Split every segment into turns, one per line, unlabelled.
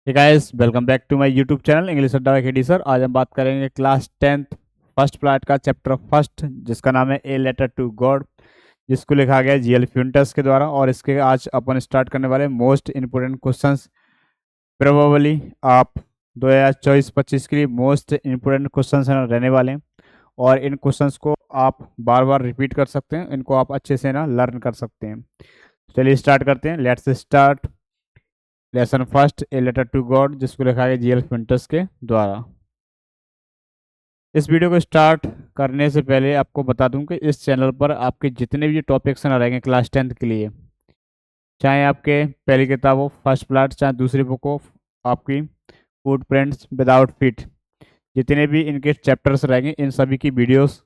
Hey guys, welcome back to my YouTube channel English Adda Academy. Sir, आज हम बात करेंगे क्लास 10th फर्स्ट पार्ट का चैप्टर फर्स्ट, जिसका नाम है ए लेटर टू गॉड, जिसको लिखा गया है जीएल फ्यूंटस के द्वारा। और इसके आज अपन स्टार्ट करने वाले मोस्ट इंपोर्टेंट क्वेश्चंस। प्रोबेबली आप 2024-25 के लिए मोस्ट इंपोर्टेंट क्वेश्चंस रहने वाले हैं, और इन क्वेश्चंस को आप बार बार रिपीट कर सकते हैं, इनको आप अच्छे से ना लर्न कर सकते हैं। चलिए स्टार्ट करते हैं। Let's start lesson first, a letter to God, जिसको लिखा गया जीएल फ्यूंटस के द्वारा। इस वीडियो को स्टार्ट करने से पहले आपको बता दूं कि इस चैनल पर आपके जितने भी टॉपिक्स रहेंगे क्लास 10th के लिए, चाहे आपके पहली किताब हो फर्स्ट पार्ट, चाहे दूसरी बुक हो आपकी फुटप्रिंट्स विदाउट फीट, जितने भी इनके चैप्टर्स रहेंगे इन सभी की वीडियोस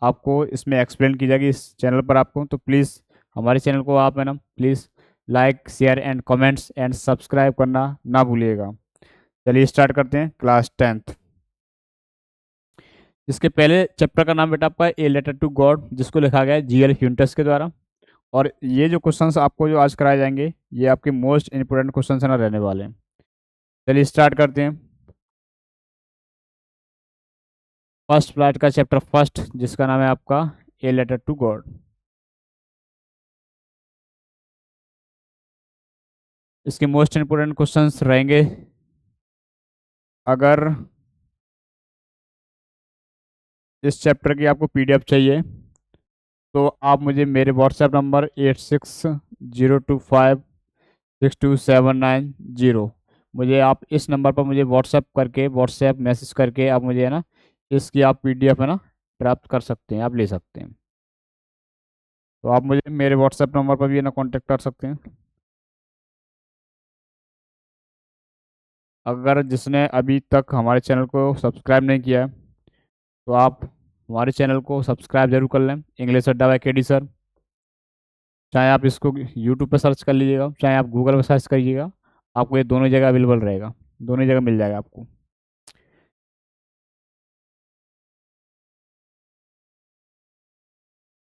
आपको इसमें एक्सप्लेन की जाएगी इस चैनल पर आपको। तो प्लीज़ हमारे चैनल को आप है ना please like share and comments and subscribe करना ना भूलिएगा। चलिए स्टार्ट करते हैं क्लास 10th। इसके पहले चैप्टर का नाम बेटा आपका ए लेटर टू गॉड, जिसको लिखा गया है जीएल फ्यूंटस के द्वारा। और ये जो क्वेश्चंस आपको जो आज कराए जाएंगे, ये आपके मोस्ट इंपोर्टेंट क्वेश्चंस ना रहने वाले हैं। चलिए स्टार्ट करते हैं फर्स्ट पार्ट का चैप्टर फर्स्ट, जिसका नाम है आपका ए लेटर टू गॉड। इसके मोस्ट इंपोर्टेंट क्वेश्चंस रहेंगे। अगर इस चैप्टर की आपको पीडीएफ चाहिए तो आप मुझे मेरे व्हाट्सएप नंबर 8602562790, मुझे आप इस नंबर पर मुझे व्हाट्सएप मैसेज करके आप मुझे है ना इसकी आप पीडीएफ है ना प्राप्त कर सकते हैं, आप ले सकते हैं। तो आप मुझे मेरे व्हाट्सएप नंबर पर भी है ना कांटेक्ट कर सकते हैं। अगर जिसने अभी तक हमारे चैनल को सब्सक्राइब नहीं किया है तो आप हमारे चैनल को सब्सक्राइब जरूर कर लें, इंग्लिश अड्डा बाय केडी सर। चाहे आप इसको यूट्यूब पर सर्च कर लीजिएगा, चाहे आप गूगल पर सर्च करिएगा, आपको ये दोनों जगह अवेलेबल रहेगा, दोनों जगह मिल जाएगा आपको।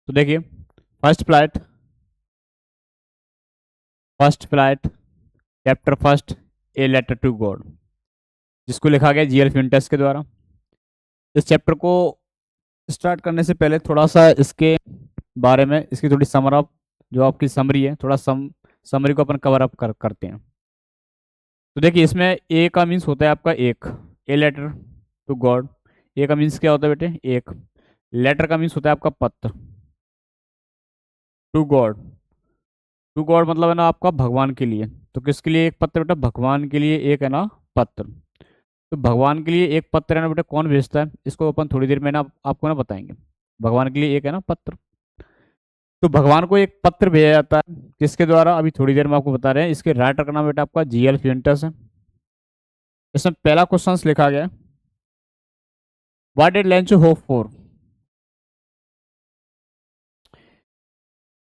तो देखिए first flight chapter first, a letter to God, जिसको लिखा गया जीएल फ्यूंटस के द्वारा। इस चैप्टर को स्टार्ट करने से पहले थोड़ा सा इसके बारे में, इसकी थोड़ी समर अप, जो आपकी समरी है, थोड़ा समरी को अपन कवर अप करते हैं। तो देखिए इसमें ए का मीन्स होता है आपका एक, ए लेटर टू गॉड। ए का मीन्स क्या होता है बेटे? एक। लेटर का मीन्स होता है आपका पत्र। टू गॉड, टू गॉड मतलब है ना आपका भगवान के लिए। तो किसके लिए एक पत्र बेटा? भगवान के लिए एक है ना पत्र। तो भगवान के लिए एक पत्र है ना बेटा, कौन भेजता है? इसको अपन थोड़ी देर में ना आपको ना बताएंगे। भगवान के लिए एक है ना पत्र, तो भगवान को एक पत्र भेजा जाता है किसके द्वारा? अभी थोड़ी देर में आपको बता रहे हैं। इसके राइटर का नाम बेटा आपका जीएल फ्यूंटस है। इसमें पहला क्वेश्चन लिखा गया, what did Lencho hope for?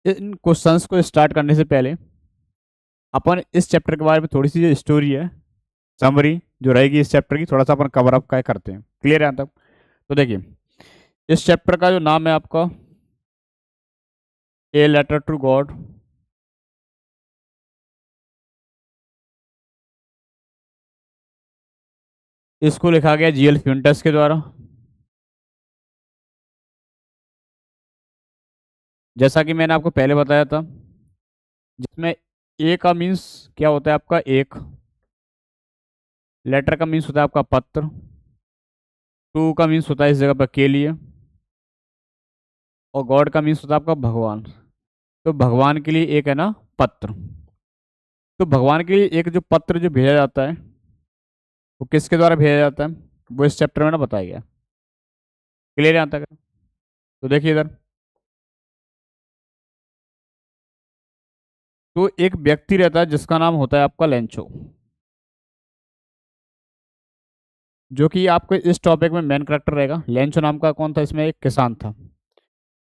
In questions को स्टार्ट करने से पहले अपन इस चैप्टर के बारे में थोड़ी सी जो स्टोरी है, समरी जो रहेगी इस चैप्टर की, थोड़ा सा अपन कवर अप क्या करते हैं। क्लियर है यहाँ तक? तो देखिए इस चैप्टर का जो नाम है आपका ए लेटर टू गॉड, इसको लिखा गया जीएल फ्यूंटस के द्वारा। जैसा कि मैंने आपको पहले बताया था, जिसमें ए का मीन्स क्या होता है आपका? एक। लेटर का मीन्स होता है आपका पत्र। टू का मीन्स होता है इस जगह पर के लिए। और गॉड का मीन्स होता है आपका भगवान। तो भगवान के लिए एक है ना पत्र। तो भगवान के लिए एक जो पत्र जो भेजा जाता है, वो किसके द्वारा भेजा जाता है? वो इस चैप्टर में ना बताया गया। क्लियर यहाँ तक? तो देखिए इधर, तो एक व्यक्ति रहता है जिसका नाम होता है आपका लेंचो, जो कि आपको इस टॉपिक में मेन करेक्टर रहेगा। लेंचो नाम का कौन था? इसमें एक किसान था।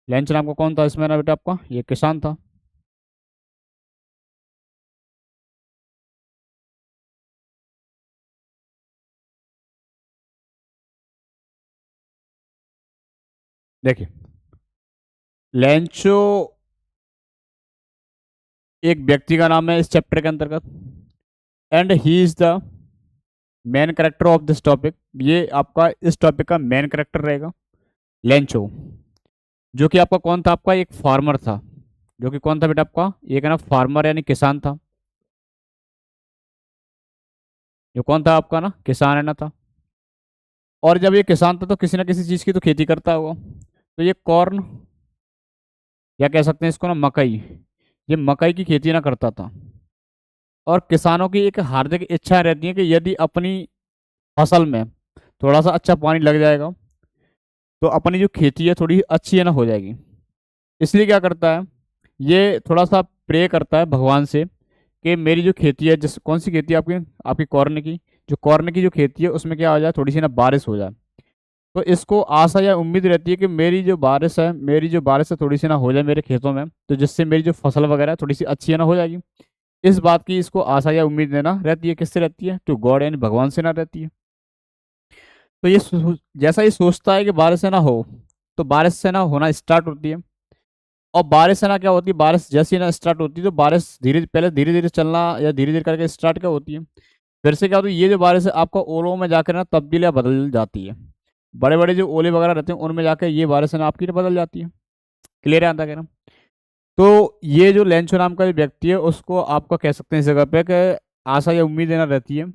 लेंचो नाम का कौन था इसमें ना बेटा? आपका ये किसान था। देखिए लेंचो एक व्यक्ति का नाम है इस चैप्टर के अंतर्गत, and he is the main character of this topic, ये आपका इस टॉपिक का मेन कैरेक्टर रहेगा लेंचो, जो कि आपका कौन था, आपका एक फार्मर था, जो कि कौन था बेटा आपका, एक है ना फार्मर यानी किसान था, जो कौन था आपका ना किसान है ना था। और जब ये किसान था तो किसी ना किसी चीज़ की तो खेती करता होगा, तो ये कॉर्न या कह सकते हैं इसको ना मकई, ये मकई की खेती ना करता था। और किसानों की एक हार्दिक इच्छा रहती है कि यदि अपनी फसल में थोड़ा सा अच्छा पानी लग जाएगा तो अपनी जो खेती है थोड़ी अच्छी है ना हो जाएगी। इसलिए क्या करता है, ये थोड़ा सा प्रे करता है भगवान से कि मेरी जो खेती है, जिस कौन सी खेती है आपकी, आपकी कॉर्न की, जो कॉर्न की जो खेती है उसमें क्या हो जाए, थोड़ी सी ना बारिश हो जाए। तो इसको आशा या उम्मीद रहती है कि मेरी जो बारिश है थोड़ी सी ना हो जाए मेरे खेतों में, तो जिससे मेरी जो फसल वगैरह है थोड़ी सी अच्छी है ना हो जाएगी। इस बात की इसको आशा या उम्मीद देना रहती है, किससे रहती है, टू गॉड यानी भगवान से ना रहती है। तो जैसा ये सोचता है कि बारिश से ना हो, तो बारिश से ना होना स्टार्ट होती है। और बारिश से ना क्या होती है, बारिश जैसी ना स्टार्ट होती है तो बारिश पहले धीरे धीरे चलना या धीरे धीरे करके स्टार्ट क्या होती है, फिर से क्या होती है, ये जो बारिश है आपका ओलों में जाकर ना तब्दील या बदल जाती है। बड़े बड़े जो ओले वगैरह रहते हैं उनमें जाकर ये बारिश है ना आपकी बदल जाती है। क्लियर है आता कहना। तो ये जो लेंचो नाम का जो व्यक्ति है उसको आपका कह सकते हैं इस जगह पे कि आशा या उम्मीद देना रहती है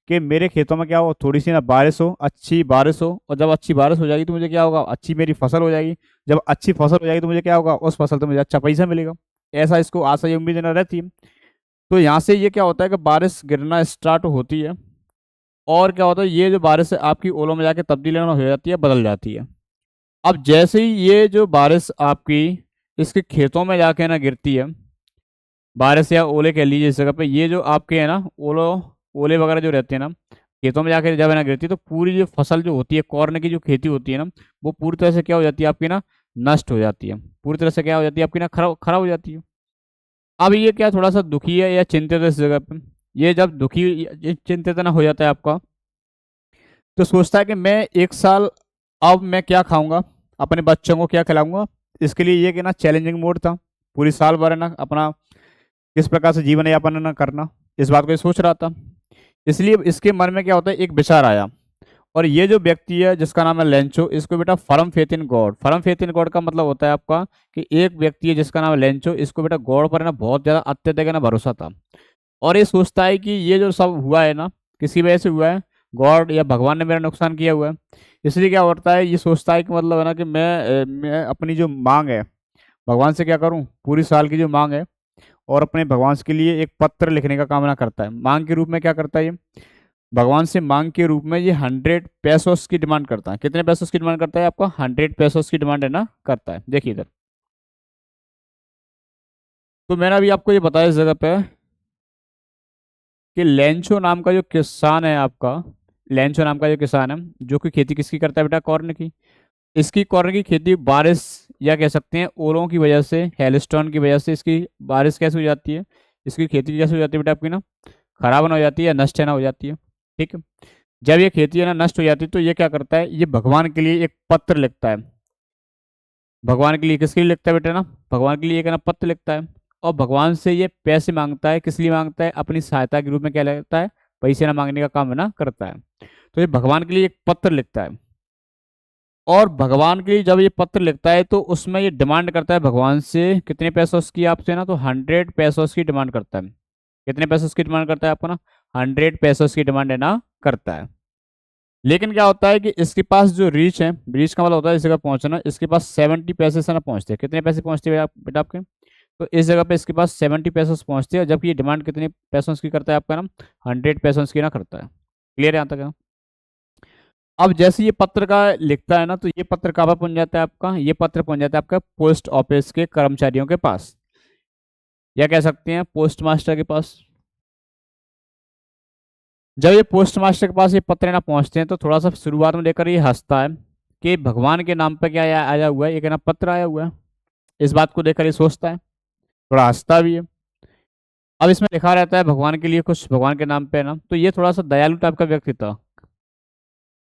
कि मेरे खेतों में क्या हो, थोड़ी सी ना बारिश हो, अच्छी बारिश हो, और जब अच्छी बारिश हो जाएगी तो मुझे क्या होगा, अच्छी मेरी फसल हो जाएगी। जब अच्छी फसल हो जाएगी तो मुझे क्या होगा, उस फसल से मुझे अच्छा पैसा मिलेगा। ऐसा इसको आशा या उम्मीद देना रहती है। तो यहाँ से ये क्या होता है कि बारिश गिरना स्टार्ट होती है, और क्या होता है, ये जो बारिश है आपकी ओलों में जाके तब्दील हो जाती है, बदल जाती है। अब जैसे ही ये जो बारिश आपकी इसके खेतों में जाके ना गिरती है, बारिश या ओले कह लीजिए इस जगह पे, ये जो आपके है ना ओले वगैरह जो रहते हैं ना खेतों में जाकर जब है ना गिरती है, तो पूरी जो फसल जो होती है कॉर्न की जो खेती होती है ना, वो पूरी तरह से क्या हो जाती है आपकी ना, नष्ट हो जाती है। पूरी तरह से क्या हो जाती है आपकी ना, खराब खराब हो जाती है। अब ये क्या थोड़ा सा दुखी है या चिंतित है इस जगह पे, ये जब दुखी चिंतित ना हो जाता है आपका, तो सोचता है कि मैं एक साल अब मैं क्या खाऊंगा, अपने बच्चों को क्या खिलाऊंगा। इसके लिए ये कि ना चैलेंजिंग मोड था, पूरी साल भर है ना अपना किस प्रकार से जीवन यापन ना करना, इस बात को ये सोच रहा था। इसलिए इसके मन में क्या होता है, एक विचार आया। और ये जो व्यक्ति है जिसका नाम है लेंचो, इसको बेटा firm faith in God, firm faith in God का मतलब होता है आपका कि एक व्यक्ति है जिसका नाम है लेंचो, इसको बेटा गॉड पर है ना बहुत ज्यादा अत्यधिक है ना भरोसा था। और ये सोचता है कि ये जो सब हुआ है ना किसी वजह से हुआ है, गॉड या भगवान ने मेरा नुकसान किया हुआ है। इसलिए क्या होता है, ये सोचता है कि मतलब है ना कि मैं अपनी जो मांग है भगवान से क्या करूं, पूरी साल की जो मांग है, और अपने भगवान के लिए एक पत्र लिखने का कामना करता है। मांग के रूप में क्या करता है ये, भगवान से मांग के रूप में ये 100 पैसोस की डिमांड करता है। कितने पैसोस की डिमांड करता है, आपका 100 पैसोस की डिमांड है ना करता है। देखिए इधर, तो मैंने अभी आपको ये बताया इस जगह पे कि लेंचो नाम का जो किसान है आपका, लेंचो नाम का जो किसान है, जो कि खेती किसकी करता है बेटा, कॉर्न की। इसकी कॉर्न की खेती बारिश या कह सकते हैं ओलों की वजह से, हेलस्टोन की वजह से इसकी बारिश कैसे हो जाती है, इसकी खेती कैसे हो जाती है बेटा आपकी ना, खराब ना हो जाती है या नष्ट है ना हो जाती है। ठीक है। जब ये खेती है ना नष्ट हो जाती है तो ये क्या करता है, ये भगवान के लिए एक पत्र लिखता है। भगवान के लिए किसके लिए लिखता है बेटा ना, भगवान के लिए एक है ना पत्र लिखता है। और भगवान से ये पैसे मांगता है, किस लिए मांगता है, अपनी सहायता के रूप में क्या लगता है, पैसे ना मांगने का काम है ना करता है। तो ये भगवान के लिए एक पत्र लिखता है। और भगवान के लिए जब ये पत्र लिखता है तो उसमें ये डिमांड करता है भगवान से कितने पैसों की आपसे ना, तो 100 पैसों की डिमांड करता है। कितने पैसों की डिमांड करता है आपको ना, 100 पैसों की डिमांड है ना करता है। लेकिन क्या होता है कि इसके पास जो रीच है, रीच का मतलब होता है इस जगह पहुंचना, इसके पास 70 पैसे से ना पहुंचते हैं। कितने पैसे पहुंचते हैं बेटा आपके, तो इस जगह पे इसके पास 70 पैसे पहुंचते हैं, जबकि ये डिमांड कितने पैसों की करता है आपका ना, 100 पैसों की ना करता है। क्लियर है यहाँ तक। अब जैसे ये पत्र का लिखता है ना, तो ये पत्र कहाँ पर पहुंच जाता है आपका, ये पत्र पहुंच जाता है आपका पोस्ट ऑफिस के कर्मचारियों के पास, या कह सकते हैं पोस्ट मास्टर के पास। जब ये पोस्ट मास्टर के पास ये पत्र ना पहुंचते हैं तो थोड़ा सा शुरुआत में लेकर ये हंसता है कि भगवान के नाम पे क्या आया हुआ है, एक ना पत्र आया हुआ है। इस बात को देखकर ये सोचता है, थोड़ा हंसता भी है। अब इसमें लिखा रहता है भगवान के लिए कुछ, भगवान के नाम पे ना, तो ये थोड़ा सा दयालु टाइप का व्यक्ति था।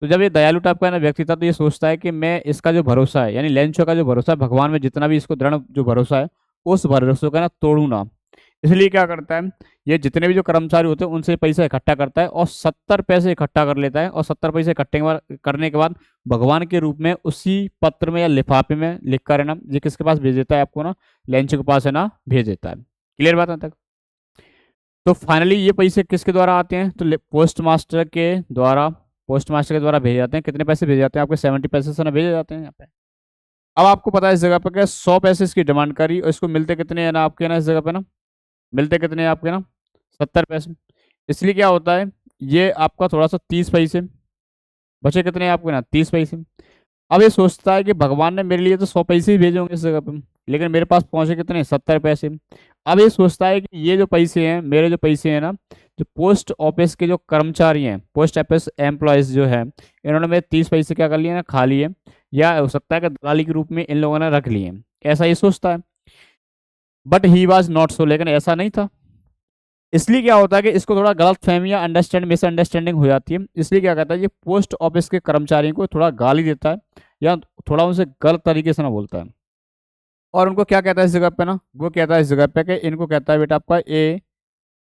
तो जब ये दयालु टाइप का ना व्यक्ति था तो ये सोचता है कि मैं इसका जो भरोसा है, यानी लेंचो का जो भरोसा है भगवान में, जितना भी इसको दृढ़ जो भरोसा है, उस भरोसे का ना तोड़ू ना। इसलिए क्या करता है, ये जितने भी जो कर्मचारी होते हैं उनसे पैसा इकट्ठा करता है और 70 पैसे इकट्ठा कर लेता है, और 70 पैसे इकट्ठे करने के बाद भगवान के रूप में उसी पत्र में या लिफाफे में लिख कर है ना, ये किसके पास भेज देता है आपको ना, लेंचो के पास है ना भेज देता है। क्लियर बात है तक? तो फाइनली ये पैसे किसके द्वारा आते हैं, तो पोस्ट मास्टर के द्वारा, पोस्ट मास्टर के द्वारा भेजे जाते हैं। कितने पैसे भेजे जाते हैं आपके, 70 पैसे से ना भेजे जाते हैं यहाँ पे। अब आपको पता है इस जगह पे क्या 100 पैसे इसकी डिमांड करी, और इसको मिलते कितने हैं ना आपके ना इस जगह पे ना, मिलते कितने हैं आपके ना 70 पैसे। इसलिए क्या होता है, ये आपका थोड़ा सा 30 पैसे बचे, कितने हैं आपके ना 30 पैसे। अब ये सोचता है कि भगवान ने मेरे लिए तो 100 पैसे ही भेजे होंगे इस जगह पे, लेकिन मेरे पास पहुंचे कितने 70 पैसे। अब ये सोचता है कि ये जो पैसे हैं, मेरे जो पैसे हैं ना, जो पोस्ट ऑफिस के जो कर्मचारी हैं, पोस्ट ऑफिस एम्प्लॉयज जो है, इन्होंने मेरे 30 पैसे क्या कर लिए ना, खा लिए, या हो सकता है कि दलाली के रूप में इन लोगों ने रख लिए, ऐसा ये सोचता है। But he was not so, लेकिन ऐसा नहीं था। इसलिए क्या होता है कि इसको थोड़ा गलत फहमी या मिसअंडरस्टैंडिंग हो जाती है। इसलिए क्या कहता है, ये पोस्ट ऑफिस के कर्मचारियों को थोड़ा गाली देता है, या थोड़ा उनसे गलत तरीके से ना बोलता है, और उनको क्या कहता है इस जगह पे ना, वो कहता है इस जगह पे कि इनको कहता है बेटा आपका ए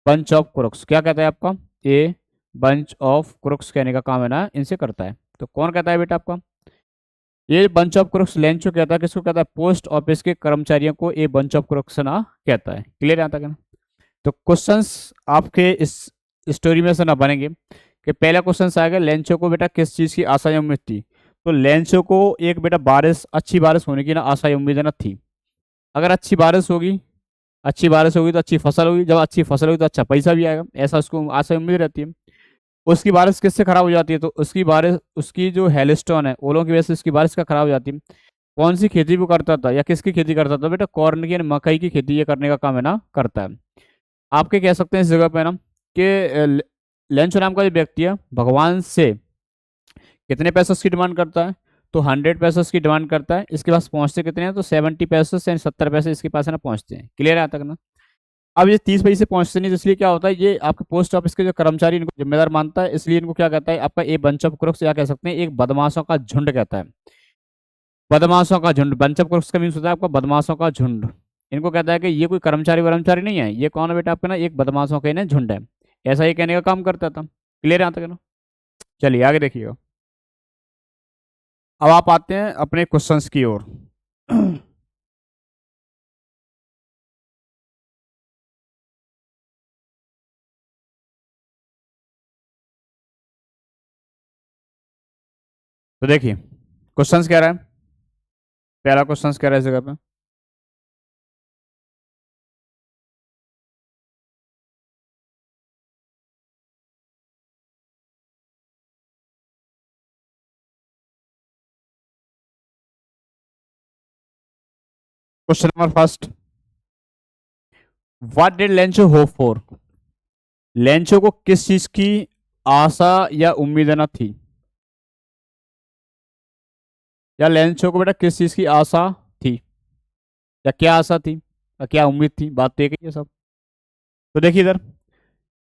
बंच ऑफ क्रुक्स। क्या कहता है आपका, ए बंच ऑफ क्रुक्स कहने का काम है ना इनसे करता है। तो कौन कहता है बेटा आपका, ये बंच ऑफ क्रुक्स लेंचो कहता है, किसको कहता है, पोस्ट ऑफिस के कर्मचारियों को ए बंच ऑफ क्रुक्स ना कहता है। क्लियर आता है ना? तो क्वेश्चंस आपके इस स्टोरी में से ना बनेंगे कि पहला क्वेश्चन आएगा, लेंचो को बेटा किस चीज़ की आशा या उम्मीद थी। तो लेंचो को एक बेटा बारिश, अच्छी बारिश होने की ना आशा या उम्मीद ना थी। अगर अच्छी बारिश होगी, अच्छी बारिश होगी तो अच्छी फसल होगी, जब अच्छी फसल होगी तो अच्छा पैसा भी आएगा, ऐसा उसको आशा उम्मीद रहती है। उसकी बारिश किससे खराब हो जाती है, तो उसकी बारिश, उसकी जो हेलस्टोन है, ओलों की वजह से उसकी बारिश का खराब हो जाती है। कौन सी खेती वो करता था या किसकी खेती करता था बेटा, कॉर्न की यानी मकई की खेती ये करने का काम है ना करता है। आपके कह सकते हैं इस जगह पे ना कि लेंचो नाम का जो व्यक्ति है भगवान से कितने पैसे की डिमांड करता है, तो 100 पैसे की डिमांड करता है। इसके पास पहुंचते कितने हैं, तो 70 पैसे यानी 70 पैसे इसके पास है ना पहुंचते हैं। क्लियर है यहाँ तक ना? अब ये 30 पैसे पहुंचते नहीं, तो इसलिए क्या होता है, ये आपके पोस्ट ऑफिस के जो कर्मचारी इनको जिम्मेदार मानता है, इसलिए इनको क्या कहता है, आपका ए बंच ऑफ क्रुक्स, या कह सकते हैं एक बदमाशों का झुंड कहता है। बदमाशों का झुंड, बंच ऑफ क्रुक्स का मीन्स होता है आपका बदमाशों का झुंड। इनको कहता है कि ये कोई कर्मचारी वर्मचारी नहीं है, ये कौन है बेटा आपका ना, एक बदमाशों का ही ना झुंड है, ऐसा ही कहने का काम करता था। क्लियर है यहाँ तक ना? चलिए आगे देखिएगा। अब आप आते हैं अपने क्वेश्चंस की ओर। तो देखिए क्वेश्चंस कह रहा है, पहला क्वेश्चंस कह रहा है इस जगह पे, question number first, what did Lencho hope for. Lencho को किस चीज की आशा या उम्मीद न थी, या लेंचो को बेटा किस चीज की आशा थी, या क्या आशा थी या क्या उम्मीद थी, बात तो एक ही है सब। तो देखिए इधर,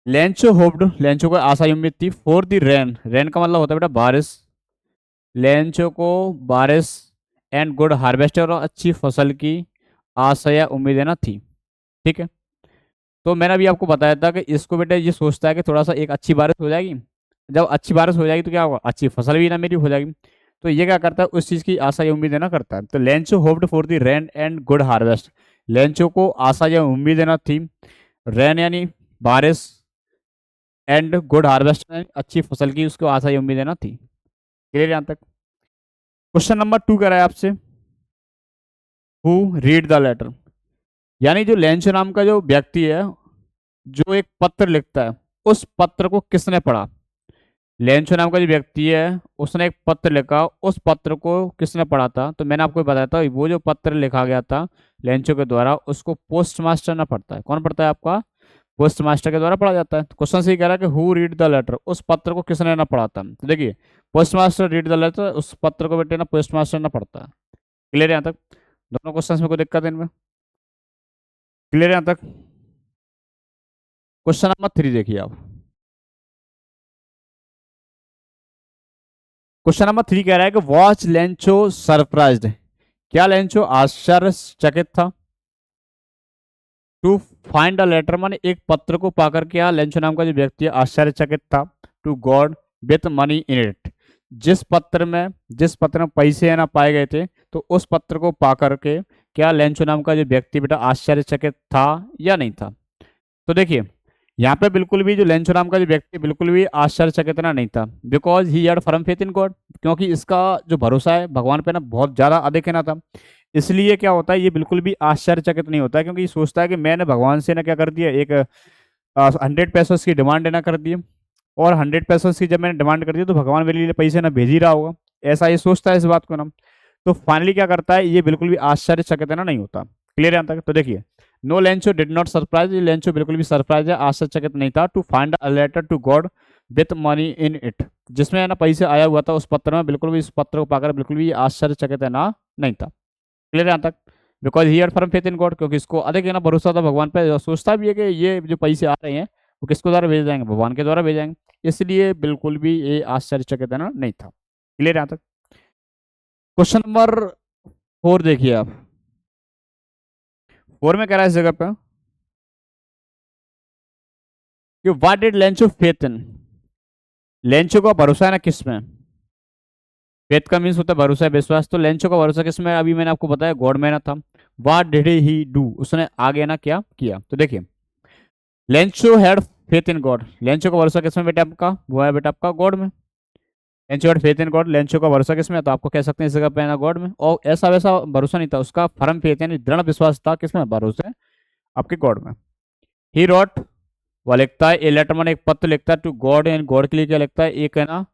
लेंचो होप्ड, लेंचो को आशा या उम्मीद थी, फॉर द रेन, रेन का मतलब होता है बेटा बारिश, लेंचो को बारिश एंड गुड हार्वेस्ट और अच्छी फसल की आशा या उम्मीद है ना थी। ठीक है, तो मैंने अभी आपको बताया था कि इसको बेटा ये सोचता है कि थोड़ा सा एक अच्छी बारिश हो जाएगी, जब अच्छी बारिश हो जाएगी तो क्या होगा, अच्छी फसल भी ना मेरी हो जाएगी। तो ये क्या करता है, उस चीज़ की आशा या उम्मीद है ना करता है। तो Lencho hoped for the rain and good harvest, Lencho को आशा या उम्मीद है ना थी, रेन यानी बारिश, एंड गुड हार्वेस्ट यानी अच्छी फसल की उसको आशा या उम्मीद है ना थी। क्लियर यहाँ तक? क्वेश्चन नंबर 2 कह रहा है आपसे, हु रीड द लेटर, यानी जो लेंचो नाम का जो व्यक्ति है जो एक पत्र लिखता है, उस पत्र को किसने पढ़ा। लेंचो नाम का जो व्यक्ति है उसने एक पत्र लिखा, उस पत्र को किसने पढ़ा था। तो मैंने आपको बताया था वो जो पत्र लिखा गया था लेंचो के द्वारा, उसको पोस्ट मास्टर ना पढ़ता है। कौन पढ़ता है आपका, पोस्ट मास्टर के द्वारा पढ़ा जाता है। तो क्वेश्चन से कह रहा है कि हु रीड द लेटर, उस पत्र को किसने ना पढ़ा था। तो देखिए postmaster read the letter, उस पत्र को बेटे ना पोस्ट मास्टर ना पढ़ता है। क्लियर है यहाँ तक? दोनों क्वेश्चन में कोई दिक्कत है इनमें? क्लियर है यहाँ तक? क्वेश्चन नंबर 3 देखिए आप, क्वेश्चन नंबर 3 कह रहा है कि वॉच लेंचो सरप्राइज्ड, क्या लेंचो आश्चर्यचकित था। टू फाइंड अ लेटर माने एक पत्र को पाकर के लेंचो नाम का जो व्यक्ति है आश्चर्यचकित था। To God with money in it, जिस पत्र में पैसे है ना पाए गए थे, तो उस पत्र को पाकर के क्या लेंचो नाम का जो व्यक्ति बेटा आश्चर्यचकित था या नहीं था। तो देखिए यहाँ पे बिल्कुल भी जो लेंचो नाम का जो व्यक्ति बिल्कुल भी आश्चर्यचकित ना नहीं था, because he had firm faith in God, क्योंकि इसका जो भरोसा है भगवान पे ना बहुत ज्यादा अधिक है ना था। इसलिए क्या होता है ये बिल्कुल भी आश्चर्यचकित नहीं होता है, क्योंकि ये सोचता है कि मैंने भगवान से ना क्या कर दिया, एक 100 पैसों की डिमांड ना कर दी, और 100 पैसों की जब मैंने डिमांड कर दी तो भगवान मेरे लिए पैसे ना भेज ही रहा होगा, ऐसा ये सोचता है इस बात को ना। तो फाइनली क्या करता है ये बिल्कुल भी आश्चर्यचकित ना नहीं होता। क्लियर है यहाँ तक। तो देखिए no Lencho did not surprise, Lencho बिल्कुल भी सरप्राइज है आश्चर्यचकित नहीं था। To find a letter to God with money in it, जिसमें है ना पैसे आया हुआ था उस पत्र में, बिल्कुल भी इस पत्र को पाकर बिल्कुल भी आश्चर्यचकित है ना नहीं था। क्लियर है यहाँ तक। Because he had firm faith in God, क्योंकि इसको अधिक है ना भरोसा था भगवान पे, सोचता भी है कि ये जो पैसे आ रहे हैं वो किसको द्वारा भेजे जाएंगे, भगवान के द्वारा भेजे जाएंगे, इसलिए बिल्कुल भी ये आश्चर्यचकित है ना नहीं था। क्लियर है यहाँ तक। क्वेश्चन नंबर 4 देखिए आप। 4 में कह रहा है इस जगह पे कि what did Lencho faith in, Lencho का भरोसा है ना किसमें, फेथ का मीन्स होता है भरोसा, विश्वास, तो लेंचो का भरोसा किसमें, अभी मैंने आपको बताया गॉड में ना था। व्हाट डिड ही डू, उसने आगे ना क्या किया। तो देखिए Lencho had faith in God, Lencho का भरोसा किसमें बेटा आपका, वो है बेटा आपका गॉड में। Lencho had faith in God, Lencho का भरोसा किसमें है, तो आपको कह सकते हैं इस जगह पे ना गॉड में। और ऐसा वैसा भरोसा नहीं था, उसका फर्म फेथ यानी दृढ़ विश्वास था किसमें, भरोसे आपके गॉड में। ही रॉट, वह लिखता है ए लेटर मैंने एक पत्र लिखता है टू गॉड, एंड गॉड के लिए क्या लिखता है, एक है ना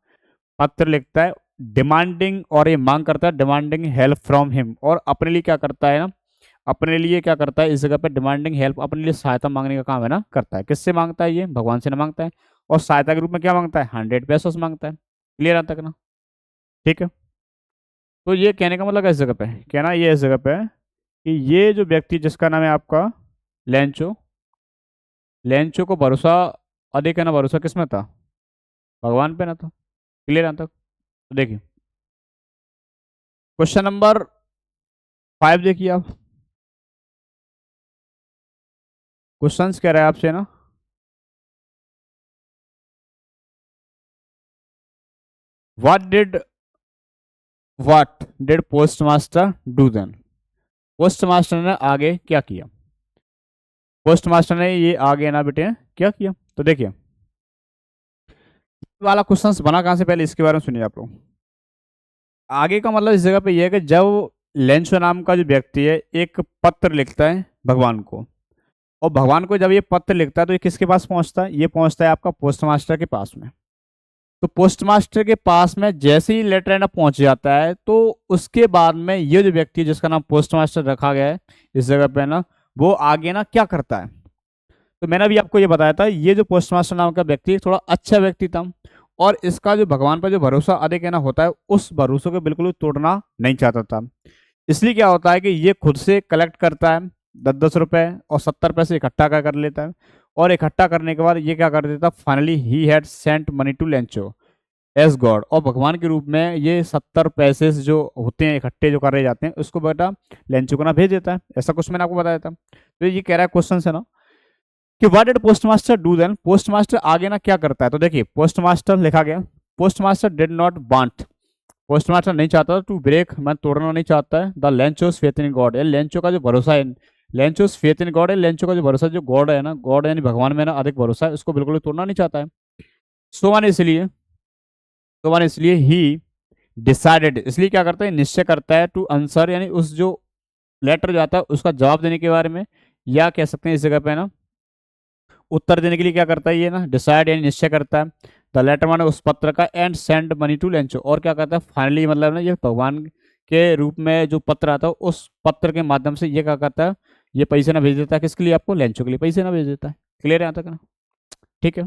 पत्र लिखता है डिमांडिंग, और ये मांग करता है डिमांडिंग हेल्प फ्रॉम हिम, और अपने लिए क्या करता है ना, अपने लिए क्या करता है इस जगह पे डिमांडिंग हेल्प, अपने लिए सहायता मांगने का काम है ना करता है। किससे मांगता है, ये भगवान से ना मांगता है, और सहायता के रूप में क्या मांगता है, 100 पैसों से मांगता है। क्लियर आता है ना। ठीक है। तो ये कहने का मतलब है इस जगह पे, कहना ये इस जगह पे है कि ये जो व्यक्ति जिसका नाम है आपका लेंचो, लेंचो को भरोसा अधिक है ना, भरोसा किसमें था, भगवान पे ना था। क्लियर आता। तो देखिए क्वेश्चन नंबर 5 देखिए आप। क्वेश्चंस कह रहा है आपसे ना, what did what did postmaster do then, postmaster ने आगे क्या किया, पोस्ट मास्टर ने ये आगे ना बेटे क्या किया। तो देखिए वाला क्वेश्चंस बना कहां से, पहले इसके बारे में सुनिए आप लोग। आगे का मतलब इस जगह पे ये है कि जब लेंचो नाम का जो व्यक्ति है एक पत्र लिखता है भगवान को, और भगवान को जब ये पत्र लिखता है तो ये किसके पास पहुंचता है, ये पहुंचता है आपका पोस्ट मास्टर के पास में। तो पोस्ट मास्टर के पास में जैसे ही लेटर ना पहुंच जाता है, तो उसके बाद में ये जो व्यक्ति जिसका नाम पोस्ट मास्टर रखा गया है इस जगह पे ना, वो आगे ना क्या करता है। तो मैंने अभी आपको ये बताया था ये जो पोस्ट मास्टर नाम का व्यक्ति थोड़ा अच्छा व्यक्ति था, और इसका जो भगवान पर जो भरोसा अधिक है ना होता है, उस भरोसे को बिल्कुल तोड़ना नहीं चाहता था। इसलिए क्या होता है कि ये खुद से कलेक्ट करता है 10-10 रुपए और 70 पैसे इकट्ठा कर लेता है, और इकट्ठा करने के बाद ये क्या कर देता, finally he had sent money to Lencho as God, और भगवान के रूप में ये 70 पैसे जो होते हैं इकट्ठे जो करे जाते हैं उसको बेटा लेंचो को ना भेज देता है। ऐसा कुछ मैंने आपको बताया था। तो ये कह रहा है क्वेश्चन है ना कि what did postmaster do then, postmaster आगे ना क्या करता है। तो देखिए पोस्ट मास्टर लिखा गया, post master did not want, post master नहीं चाहता टू ब्रेक, मैं तोड़ना नहीं चाहता है the Lencho's faith in God, Lencho का जो भरोसा है, लेंचोस फेथ इन गॉड है, लेंचो का जो भरोसा जो गॉड है ना, गॉड यानी भगवान में ना अधिक भरोसा है, उसको बिल्कुल तोड़ना नहीं चाहता है। सो माने इसलिए, तो माने इसलिए ही डिसाइडेड, इसलिए क्या करता है निश्चय करता है टू आंसर, यानी उस जो लेटर जाता है उसका जवाब देने के बारे में, या कह सकते हैं इस जगह पे ना उत्तर देने के लिए क्या करता है ये ना डिसाइड यानी निश्चय करता है द लेटर माने उस पत्र का, and send money to Lencho, और क्या करता है फाइनली मतलब ना ये भगवान के रूप में जो पत्र आता है उस पत्र के माध्यम से ये क्या करता है, ये पैसे ना भेज देता है किसके लिए, आपको लेंचो के लिए पैसे ना भेज देता है। क्लियर है यहाँ तक ना। ठीक है।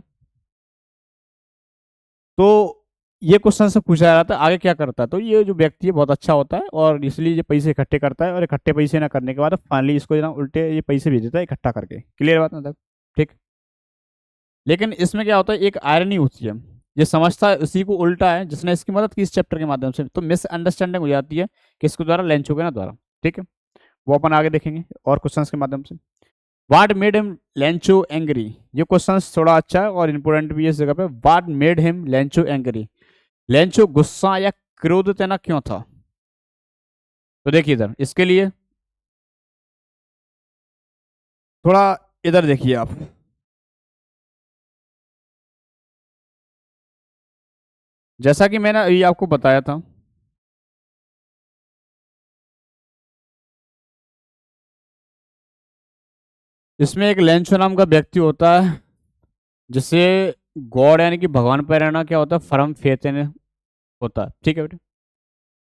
तो ये क्वेश्चन से पूछा जा रहा था आगे क्या करता है, तो ये जो व्यक्ति है बहुत अच्छा होता है और इसलिए ये पैसे इकट्ठे करता है, और इकट्ठे पैसे ना करने के बाद फाइनली इसको ना उल्टे ये पैसे भेज देता है इकट्ठा करके। क्लियर बात ना तक। ठीक। लेकिन इसमें क्या होता है एक आयरनी होती है, ये समझता है उसी को उल्टा है जिसने इसकी मदद की इस चैप्टर के माध्यम से, तो मिसअंडरस्टैंडिंग हो जाती है किसके द्वारा, लेंचो के ना द्वारा। ठीक है। वो अपन आगे देखेंगे और क्वेश्चंस के माध्यम से। What made him Lencho angry, ये क्वेश्चन थोड़ा अच्छा है और इंपोर्टेंट भी है इस जगह पे। What made him Lencho angry, Lencho गुस्सा या क्रोधित क्यों था? तो देखिए इधर इसके लिए थोड़ा इधर देखिए आप, जैसा कि मैंने अभी आपको बताया था, इसमें एक लेंचो नाम का व्यक्ति होता है जिसे गॉड यानी कि भगवान पर रहना क्या होता है, फर्म फेथ होता है, ठीक है बेटे।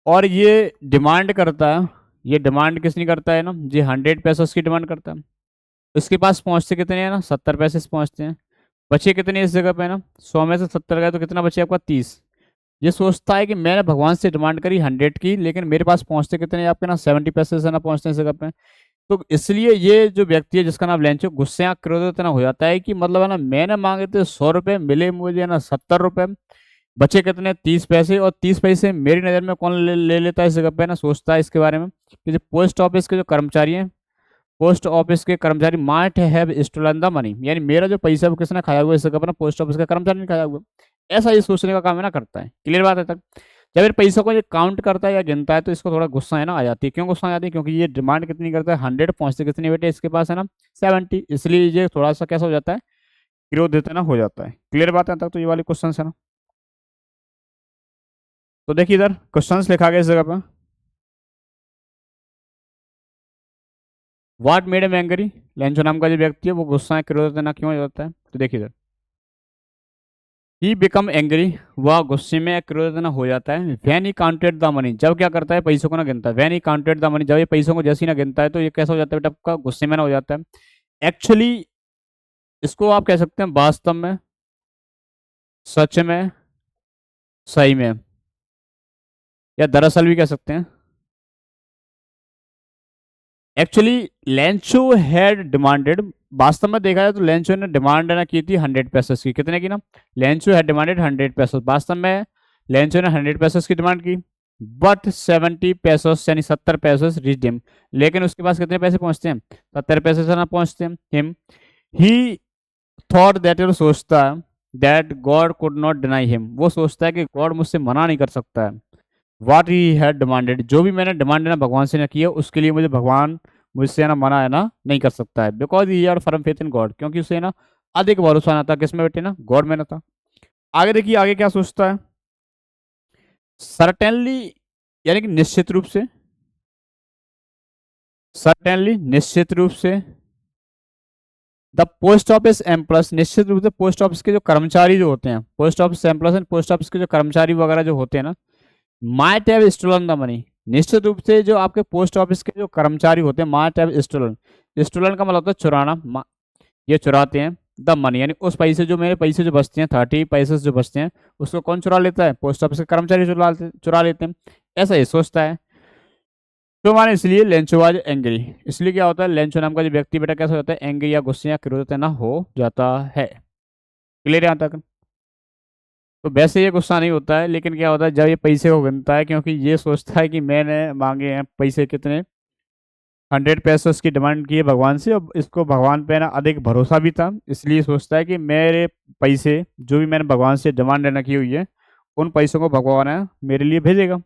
और ये डिमांड करता है, ये डिमांड किसने करता है ना, ये 100 पैसे की डिमांड करता है। उसके पास पहुंचते कितने हैं ना, 70 पैसे से पहुंचते हैं। बचे कितने इस जगह पे ना, 100 में से 70 गए तो कितना बचे आपका, 30। ये सोचता है कि मैंने भगवान से डिमांड करी 100 की, लेकिन मेरे पास पहुंचते कितने हैं आपके ना, 70 पैसे से ना पहुंचते हैं इस जगह पे। तो इसलिए ये जो व्यक्ति है जिसका नाम लेंचो, गुस्से या क्रोधित इतना हो जाता है कि मतलब है ना, मैंने मांगे थे 100 रुपये, मिले मुझे ना 70 रुपये, बचे कितने, 30 पैसे। और 30 पैसे मेरी नज़र में कौन ले लेता है इस जगह पे ना, सोचता है इसके बारे में कि जो पोस्ट ऑफिस के जो कर्मचारी हैं, पोस्ट ऑफिस के कर्मचारी might have stolen the money, यानी मेरा जो पैसा है वो किसने खाया हुआ है इस जगह पर ना, पोस्ट ऑफिस का कर्मचारी ने खाया हुआ। ऐसा ये सोचने का काम है ना करता है। क्लियर बात है तक? जब ये पैसों को ये काउंट करता है या गिनता है तो इसको थोड़ा गुस्सा है ना आ जाती है। क्यों गुस्सा आ जाती है? क्योंकि ये डिमांड कितनी करता है, 100, पहुंचते कितनी बेटे इसके पास है ना, 70। इसलिए ये थोड़ा सा कैसा हो जाता है, क्रोधित ना हो जाता है। क्लियर बात है तक? तो ये वाले क्वेश्चन है ना। तो देखिए इधर क्वेश्चन लिखा गया इस जगह पर, what made am angry, Lencho नाम का जो व्यक्ति है वो गुस्सा है क्रोधित ना क्यों हो जाता है? तो देखिए इधर, ही बिकम एंग्री, वह गुस्से में क्रोधित ना हो जाता है। When he counted the money, जब क्या करता है, पैसों को ना गिनता है। When he counted the money, जब ये पैसों को जैसे ही ना गिनता है तो ये कैसा हो जाता है बेटा आपका, गुस्से में ना हो जाता है। एक्चुअली इसको आप कह सकते हैं वास्तव में, सच में, सही में, या दरअसल भी कह सकते हैं। एक्चुअली लेंचो हैड डिमांडेड, वास्तव में देखा जाए तो लेंचो ने डिमांड ना की थी 100 पैसे की। कितने की ना, लेंचो हैड डिमांडेड 100 पैसे, वास्तव में लेंचो ने 100 पैसे की डिमांड की। बट 70 पैसे यानी 70 पैसे रिच हिम, लेकिन उसके पास कितने पैसे पहुंचते हैं, 70 पैसे से ना पहुंचते हैं। हिम, ही थॉट दैट, वो सोचता है, that God could not deny him, वो सोचता है कि गॉड मुझसे मना नहीं कर सकता है। वाट ही हैड डिमांडेड, जो भी मैंने डिमांड है ना भगवान से ना किया, उसके लिए मुझे भगवान मुझसे है ना मना है ना नहीं कर सकता है। Because he are firm faith in God, क्योंकि उसे ना अधिक भरोसा ना था किसमें बेटे ना, गॉड में ना था। आगे देखिए आगे क्या सोचता है, सर्टेनली यानी कि निश्चित रूप से, सर्टेनली निश्चित रूप से, द पोस्ट ऑफिस एम्प्लॉयज, निश्चित रूप से पोस्ट ऑफिस के जो कर्मचारी जो होते हैं, post office employees, post office के जो कर्मचारी वगैरह जो होते हैं ना, might have stolen the money, निश्चित रूप से जो आपके पोस्ट ऑफिस के जो कर्मचारी होते हैं, माइट हैव स्टोलन, स्टोलन का मतलब होता है चुराना, ये चुराते हैं द मनी, यानी उस पैसे, जो मेरे पैसे जो बचते हैं 30 पैसे जो बचते हैं, उसको कौन चुरा लेता है, पोस्ट ऑफिस के कर्मचारी चुरा लेते हैं। ऐसा ये सोचता है। तो माने इसलिए लेंचो वाज एंग्री, इसलिए क्या होता है, लेंचो नाम का जो व्यक्ति बेटा कैसा होता है, एंग्री या गुस्से या क्रोधित ना हो जाता है। क्लियर यहाँ तक? तो वैसे ये गुस्सा नहीं होता है, लेकिन क्या होता है जब ये पैसे को गिनता है, क्योंकि ये सोचता है कि मैंने मांगे हैं पैसे कितने, 100 पैसे की डिमांड की है भगवान से, और इसको भगवान पे ना अधिक भरोसा भी था, इसलिए सोचता है कि मेरे पैसे जो भी मैंने भगवान से डिमांड ना की हुई है, उन पैसों को भगवान है मेरे लिए भेजेगा।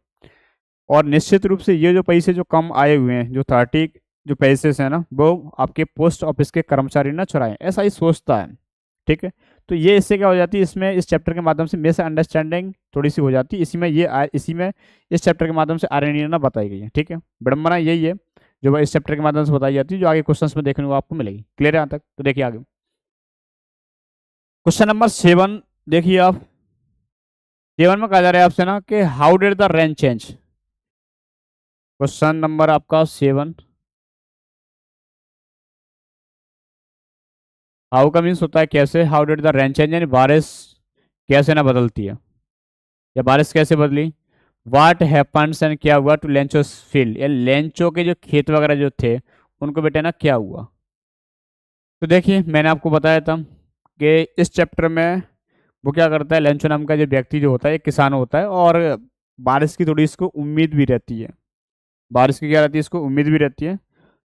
और निश्चित रूप से ये जो पैसे जो कम आए हुए हैं, जो 30 जो पैसे हैं ना, वो आपके पोस्ट ऑफिस के कर्मचारी ना चुराए, ऐसा ही सोचता है। ठीक है, तो ये इससे क्या हो जाती है, इसमें इस चैप्टर के माध्यम से मिस अंडरस्टैंडिंग थोड़ी सी हो जाती है। इसी में इस चैप्टर के माध्यम से आर्यनी ना बताई गई है। ठीक है, विडंबना यही है जो इस चैप्टर के माध्यम से बताई जाती है, जो आगे क्वेश्चंस में देखने को आपको मिलेगी। क्लियर है यहाँ तक? तो देखिए आगे क्वेश्चन नंबर 7, देखिए आप 7 में कहा जा रहा है आपसे ना कि how did the rain change. Question number आपका 7, हाउ का मीन्स होता है कैसे, how did the rain change यानी बारिश कैसे ना बदलती है, या बारिश कैसे बदली। वाट हैपन्स एंड क्या हुआ टू लेंचोस फील्ड, या लेंचो के जो खेत वगैरह जो थे उनको बेटे ना क्या हुआ। तो देखिए मैंने आपको बताया था कि इस चैप्टर में वो क्या करता है, लेंचो नाम का जो व्यक्ति जो होता है एक किसान होता है, और बारिश की थोड़ी इसको उम्मीद भी रहती है, बारिश की क्या रहती है, इसको उम्मीद भी रहती है।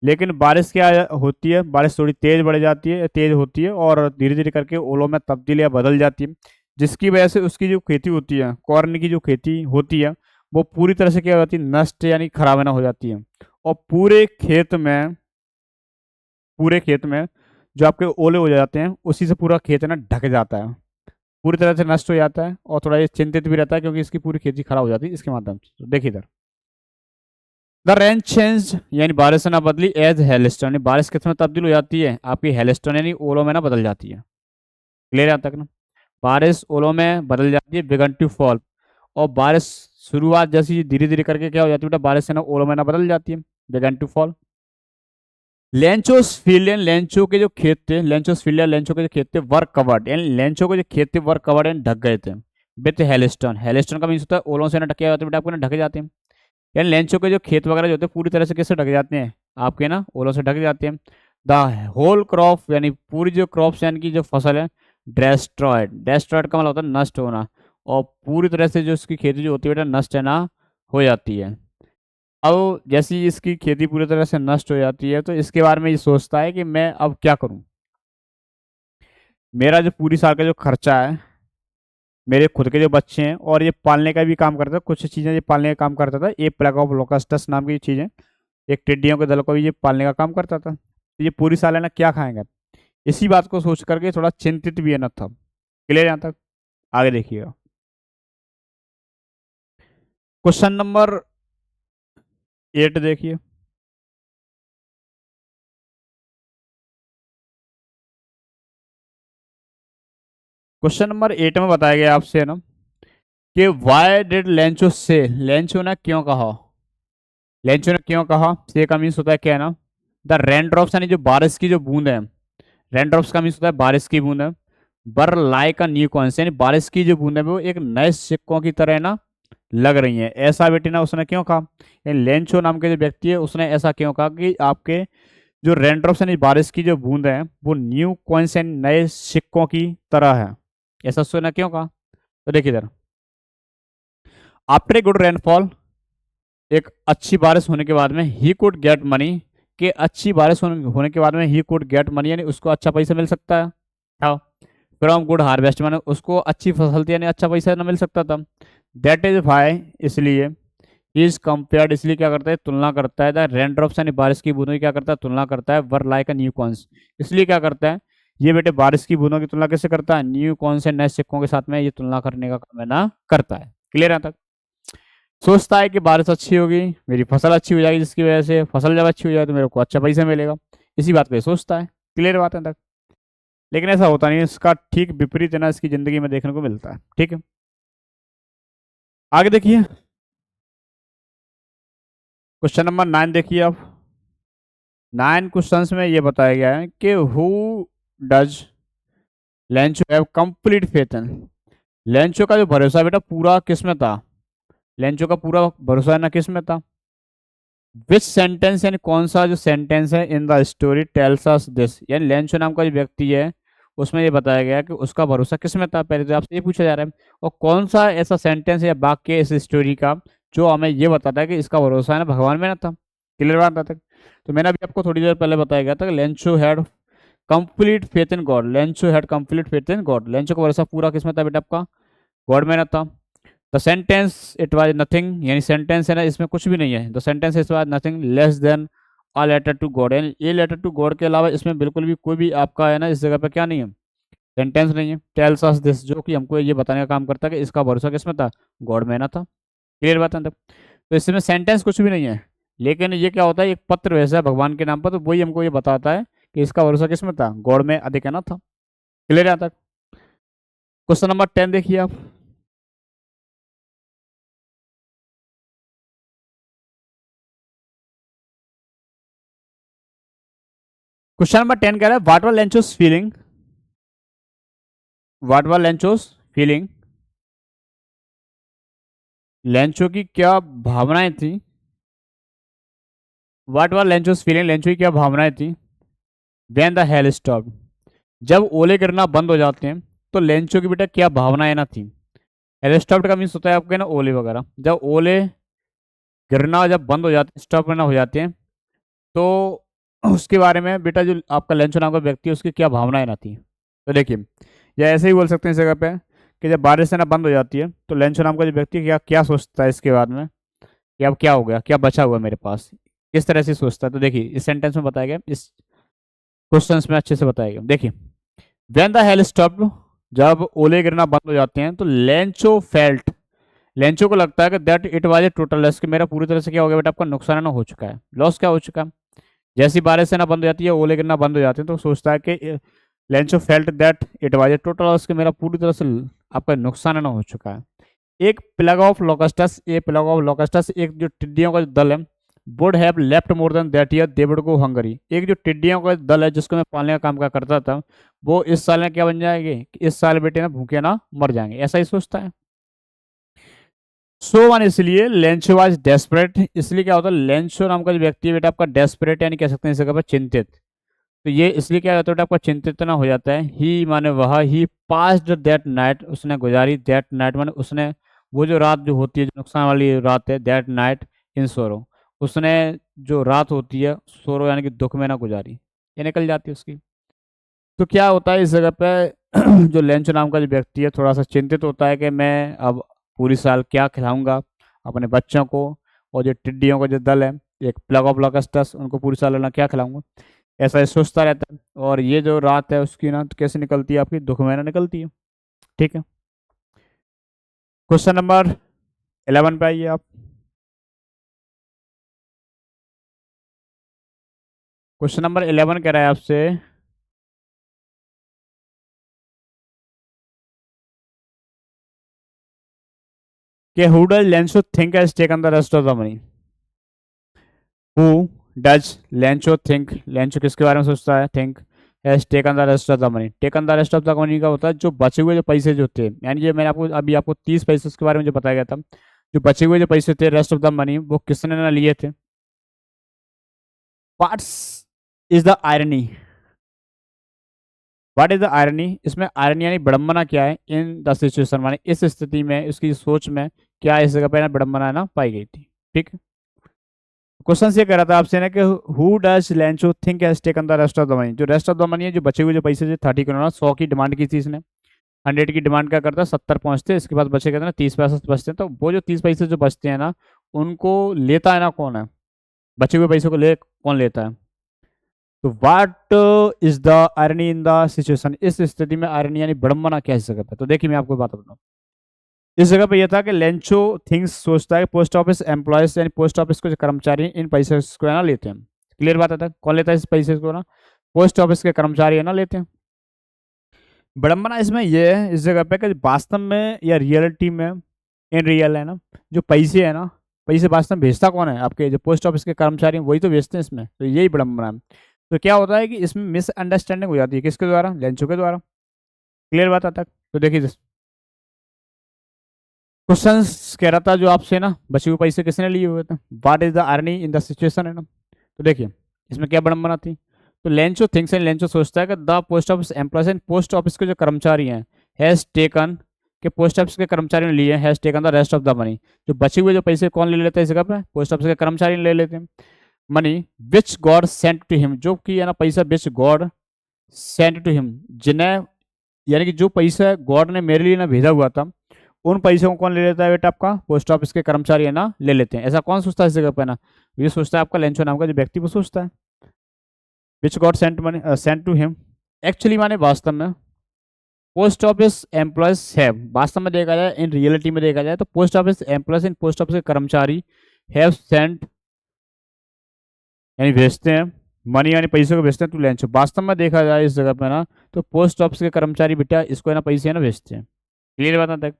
लेकिन बारिश क्या होती है, बारिश थोड़ी तेज बढ़ जाती है, तेज होती है और धीरे धीरे करके ओलों में तब्दील या बदल जाती है, जिसकी वजह से उसकी जो खेती होती है, कॉर्न की जो खेती होती है, वो पूरी तरह से क्या हो जाती है, नष्ट यानी खराब ना हो जाती है। और पूरे खेत में जो आपके ओले हो जाते हैं, उसी से पूरा खेत ना ढक जाता है, पूरी तरह से नष्ट हो जाता है। और थोड़ा ये चिंतित भी रहता है क्योंकि इसकी पूरी खेती खराब हो जाती है इसके माध्यम से। तो देखिए इधर, द रेन चेंज यानी बारिश से ना बदली एज हेलस्टोन, यानी बारिश किस में तब्दील हो जाती है, आपकी हेलस्टोन यानी ओलों में ना बदल जाती है। क्लियर यहाँ तक ना, बारिश ओलों में बदल जाती है, बिगन टू फॉल। और बारिश शुरुआत जैसी धीरे धीरे करके क्या हो जाती है बेटा, बारिश से ना ओलों में ना बदल जाती है, बिगन टू फॉल। लेंचोस्फिलियन, लेंचो के जो खेत थे, लेंचोस्फिलिया लेंचो के जो खेत थे वर कवर्ड, यानी लेंचो के जो खेत थे वर कवर्ड यानी ढक गए थे विथ हेलस्टोन। हेलस्टोन का मीन्स होता है ओलों से ना ढके जाते बेटा, आपको ना ढके जाते हैं। यानी लेंचो के जो खेत वगैरह जो होते हैं पूरी तरह से किससे ढक जाते हैं, आपके ना ओलों से ढक जाते हैं। द होल क्रॉप यानी पूरी जो क्रॉप्स यानी कि जो फसल है, डेस्ट्रॉयड, डेस्ट्रॉयड का मतलब होता है नष्ट होना। और पूरी तरह से जो इसकी खेती जो होती है बेटा नष्ट है ना हो जाती है। अब जैसे ही इसकी खेती पूरी तरह से नष्ट हो जाती है तो इसके बारे में ये सोचता है कि मैं अब क्या करूं, मेरा जो पूरी साल का जो खर्चा है, मेरे खुद के जो बच्चे हैं, और ये पालने का भी काम करता है, कुछ चीज़ें ये पालने का काम करता था, ये प्लेग ऑफ लोकस्टस नाम की चीज़ें, एक टिड्डियों के दल को भी ये पालने का काम करता था। तो ये पूरी साल है ना क्या खाएंगे, इसी बात को सोच करके थोड़ा चिंतित भी है ना था। क्लियर यहाँ तक, आगे देखिएगा। क्वेश्चन नंबर 8 देखिए। क्वेश्चन नंबर 8 में बताया गया आपसे है ना कि वाई डिड लेंचो से, लेंचो ने क्यों कहा, लेंचो ने क्यों कहा, से का मीन्स होता है क्या है ना, द रेन ड्रॉप्स यानी जो बारिश की जो बूंद है, रेन ड्रॉप्स का मीन्स होता है बारिश की बूंद है, बर लाइक अ न्यू कॉइन्स यानी बारिश की जो बूंद है वो एक नए सिक्कों की तरह ना लग रही है। ऐसा बेटी ना उसने क्यों कहा, यानी लेंचो नाम के जो व्यक्ति है उसने ऐसा क्यों कहा कि आपके जो रेन ड्रॉप्स यानी बारिश की जो बूंद है वो न्यू कॉइन्स यानी नए सिक्कों की तरह है, ऐसा उसने क्यों कहा। तो देखिए इधर, आफ्टर ए गुड रेनफॉल, एक अच्छी बारिश होने के बाद में ही कुड गेट मनी, कि अच्छी बारिश होने के बाद में ही कुड गेट मनी यानी उसको अच्छा पैसा मिल सकता है। हाँ, फ्रॉम गुड हार्वेस्ट माने उसको अच्छी फसल थी यानी अच्छा पैसा ना मिल सकता था। दैट इज वाई, इसलिए इज कंपेयर्ड, इसलिए क्या करता है तुलना करता है, द रेन ड्रॉप्स यानी बारिश की बूंदों की क्या करता है तुलना करता है, were like a new cons, इसलिए क्या करता है ये बेटे बारिश की बूंदों की तुलना कैसे करता है, न्यू कॉन्स से नए सिक्कों के साथ में ये तुलना करने का काम है ना करता है। क्लियर है तक, सोचता है कि बारिश अच्छी होगी मेरी फसल अच्छी हो जाएगी, जिसकी वजह से फसल जब अच्छी हो जाए तो मेरे को अच्छा पैसा मिलेगा, इसी बात को ये सोचता है। क्लियर बात है तक, लेकिन ऐसा होता नहीं है, इसका ठीक विपरीत है ना इसकी जिंदगी में देखने को मिलता है। ठीक है, आगे देखिए। क्वेश्चन नंबर 9 देखिए आप। 9 क्वेश्चंस में ये बताया गया है कि who does Lencho have complete faith in, Lencho का जो भरोसा बेटा पूरा किस में था, लेंचो का पूरा भरोसा है ना किस में था, विच सेंटेंस यानी कौन सा जो सेंटेंस है in the story tells us this, यानी लेंचो नाम का जो व्यक्ति है उसमें ये बताया गया कि उसका भरोसा किस में था, पहले तो आपसे ये पूछा जा रहा है, और कौन सा ऐसा सेंटेंस या वाक्य है इस स्टोरी का जो हमें ये बताता है कि इसका भरोसा है ना भगवान में ना था। क्लियर बात आता है। तो मैंने अभी आपको थोड़ी देर पहले बताया गया था कि Lencho had complete faith in God, Lencho had complete faith in God, Lencho का भरोसा पूरा किस में था बेटा आपका, गॉड में ना था। The sentence it was nothing, यानी सेंटेंस है ना इसमें कुछ भी नहीं है, the sentence it was nothing less than a letter to God, यानी ये लेटर टू गॉड के अलावा इसमें बिल्कुल भी कोई भी आपका है ना इस जगह पे क्या नहीं है, सेंटेंस नहीं है। टेल्स अस दिस, जो कि हमको ये बताने का काम करता है कि इसका भरोसा किसमें था, गॉड में ना था। क्लियर बात है तब, तो इसमें सेंटेंस कुछ भी नहीं है, लेकिन ये क्या होता है एक पत्र वैसा है भगवान के नाम पर, तो वही हमको ये बताता है कि इसका भरोसा किसमें था, गॉड में अधिक है ना था। क्लियर है तक। क्वेश्चन नंबर 10 देखिए आप। क्वेश्चन नंबर 10 कह रहा है what were Lencho's feeling, what were Lencho's feeling, Lencho की क्या भावनाएं थी, what were Lencho's feeling, Lencho की क्या भावनाएं थी, व्हेन द हेल स्टॉप, जब ओले गिरना बंद हो जाते हैं तो लेंचो की बेटा क्या भावनाएं ना थी। हेल स्टॉप का मीन्स होता है आपके ना ओले वगैरह, जब ओले गिरना जब बंद हो जाते हैं, स्टॉप करना हो जाते हैं, तो उसके बारे में बेटा जो आपका लेंचो नाम का व्यक्ति है उसकी क्या भावनाएं ना थी। तो देखिए, या ऐसे ही बोल सकते हैं इस जगह पे कि जब बारिश आना बंद हो जाती है तो लेंचो नाम का जो व्यक्ति क्या क्या सोचता है इसके बाद में कि अब क्या हो गया, क्या बचा हुआ है मेरे पास, किस तरह से सोचता है। तो देखिए इस सेंटेंस में बताया गया, इस क्वेश्चंस में अच्छे से बताया गया। देखिए, व्हेन द हेल स्टॉप्ड, जब ओले गिरना बंद हो जाते हैं तो लेंचो फेल्ट, लेंचो को लगता है कि that it was a total loss, कि मेरा पूरी तरह से क्या हो गया बेटा, आपका नुकसान ना हो चुका है, लॉस क्या हो चुका है। जैसी बारिश से ना बंद हो जाती है, ओले गिरना बंद हो जाते हैं, तो सोचता है कि Lencho felt that it was a total loss, कि मेरा पूरी तरह से आपका नुकसान ना हो चुका है। एक प्लग ऑफ लोकस्टस, ये प्लग ऑफ लोकस्टस एक जो टिड्डियों का जो दल है, would have left more than that year they would go Hungary, एक जो टिड्डियों का दल है जिसको मैं पालने का काम का करता था, वो इस साल में क्या बन जाएंगे कि इस साल बेटे ना भूखे ना मर जाएंगे, ऐसा ही सोचता है। सो वन, इसलिए लेंचो वाज डेस्परेट, इसलिए क्या होता है लेंचो नाम का जो व्यक्ति है बेटा आपका डेस्परेट, यानी कह सकते हैं इस जगह पर चिंतित। तो ये इसलिए क्या होता है बेटा आपका चिंतित ना हो जाता है। ही माने वह, ही पास्ड दैट नाइट, उसने गुजारी, दैट नाइट माने उसने, वो जो रात जो होती है जो नुकसान वाली रात है, दैट नाइट इन सोरो, उसने जो रात होती है सोरो यानी कि दुख में ना गुजारी, ये निकल जाती है उसकी। तो क्या होता है इस जगह पे जो लेंचो नाम का जो व्यक्ति है थोड़ा सा चिंतित होता है कि मैं अब पूरी साल क्या खिलाऊंगा अपने बच्चों को, और जो टिड्डियों का जो दल है, एक प्लग ऑफ लॉकस्टस, उनको पूरी साल ना क्या खिलाऊंगा, ऐसा ये सोचता रहता है। और ये जो रात है उसकी ना तो कैसे निकलती है, आपकी दुख में ना निकलती है। ठीक है, क्वेश्चन नंबर 11 पे आइए आप। क्वेश्चन नंबर 11 कह रहा है आपसे कि who does Lencho think has taken the rest of the money, who does Lencho think, Lencho किसके बारे में सोचता है, think has taken the rest of the money, taken the rest of the money का होता है जो बचे हुए जो पैसे जो थे, यानी ये मैंने आपको अभी आपको 30 पैसे के बारे में जो बताया गया था, जो बचे हुए जो पैसे थे रेस्ट ऑफ द मनी वो किसने ना लिए थे। What's is the irony, what is the irony, इसमें आयरनी यानी विडंबना क्या है, इन द सिचुएशन माने इस स्थिति में, उसकी सोच में क्या इस जगह पे ना विडंबना ना पाई गई थी। ठीक है, क्वेश्चन ये कह रहा था आपसे ना कि who does Lencho think has taken the rest of the money, जो रेस्ट ऑफ द मनी है जो बचे हुए जो पैसे थे 30 करोड़, 100 की डिमांड की थी इसने, 100 की डिमांड क्या करता है 70 पहुंचते, इसके बाद बचे कहते हैं ना 30 पैसे बचते हैं, तो वो जो 30 पैसे जो बचते हैं ना उनको लेता है ना कौन है, बचे हुए पैसों को ले कौन लेता है। तो what is the irony in the situation, इस स्थिति में आयरनी यानी विडंबना क्या है इस जगह पे। तो देखिए मैं आपको बात बताऊँ, इस जगह पे यह था कि लेंचो थिंग्स सोचता है पोस्ट ऑफिस एम्प्लॉयज यानी पोस्ट ऑफिस के जो कर्मचारी इन पैसे को है ना लेते हैं। क्लियर बात है, कौन लेता है इस पैसे को ना, पोस्ट ऑफिस के कर्मचारी है ना लेते हैं। विडंबना इसमें यह है इस जगह पे कि वास्तव में या रियलिटी में, इन रियल है ना, जो पैसे है ना, पैसे वास्तव में भेजता कौन है, आपके जो पोस्ट ऑफिस के कर्मचारी हैं वही तो भेजते हैं इसमें, तो यही विडंबना है। तो क्या होता है कि इसमें मिसअंडरस्टैंडिंग हो जाती है किसके द्वारा, लेंचो के द्वारा। क्लियर बात आता है। तो देखिए क्वेश्चन कह रहा था जो आपसे ना बचे हुए पैसे किसने लिए हुए थे, what is the earning in the situation है ना। तो देखिए इसमें क्या विडंबना थी, तो लेंचो थिंक्स एंड लेंचो सोचता है कि the post office employees and post office के जो कर्मचारी हैं हैज टेकन, के पोस्ट ऑफिस के कर्मचारी ने लिए has taken the rest of the money, जो बचे हुए जो पैसे कौन ले लेते हैं इस जगह पे, पोस्ट ऑफिस के कर्मचारी ले लेते हैं। Money which God sent to him, जो कि है ना पैसा which God sent to him, जिन्हें यानी कि जो पैसा गॉड ने मेरे लिए ना भेजा हुआ था, उन पैसों को कौन ले लेता है बेटा, आपका पोस्ट ऑफिस के कर्मचारी है ना ले लेते हैं। ऐसा कौन सोचता है इस जगह पे ना, ये सोचता है आपका लेंचो नाम का जो व्यक्ति वो सोचता है। Which got sent money sent to him, actually माने वास्तव में पोस्ट ऑफिस एम्प्लॉयज हैव, वास्तव में देखा जाए इन रियलिटी में देखा जाए तो पोस्ट ऑफिस एम्प्लॉयज इन पोस्ट ऑफिस के कर्मचारी हैव सेंट यानी भेजते हैं, मनी यानी पैसे को भेजते हैं टू लेंचो। वास्तव में देखा जाए इस जगह पे ना तो पोस्ट ऑफिस के कर्मचारी बेटा इसको है ना पैसे है ना भेजते हैं। क्लियर बात आता है।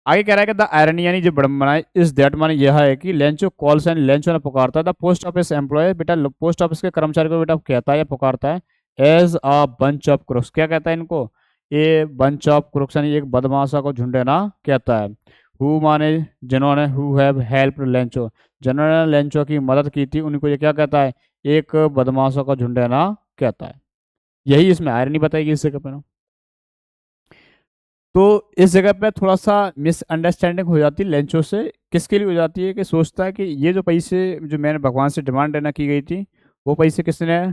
आगे कह रहा है कि द आयरनी यानी जो विडंबना है इस दैट माने यह है कि लेंचो कॉल्स एंड लेंचो ने पुकारता है द पोस्ट ऑफिस एम्प्लॉय, बेटा पोस्ट ऑफिस के कर्मचारी को बेटा कहता है या पुकारता है as a bunch of crooks, क्या कहता है इनको, ए बंच ऑफ क्रुक्स यानी एक बदमाशा को झुंडे ना कहता है। हु माने जिन्होंने, हु हैव हेल्प लेंचो, जिन्होंने लेंचो की मदद की थी उनको ये क्या कहता है, एक बदमाशों का झुंड है ना कहता है। यही इसमें आयरनी बताएगी इस जगह पे ना। तो इस जगह पे थोड़ा सा मिसअंडरस्टैंडिंग हो जाती है लेंचो से, किसके लिए हो जाती है कि सोचता है कि ये जो पैसे जो मैंने भगवान से डिमांड ना की गई थी वो पैसे किसने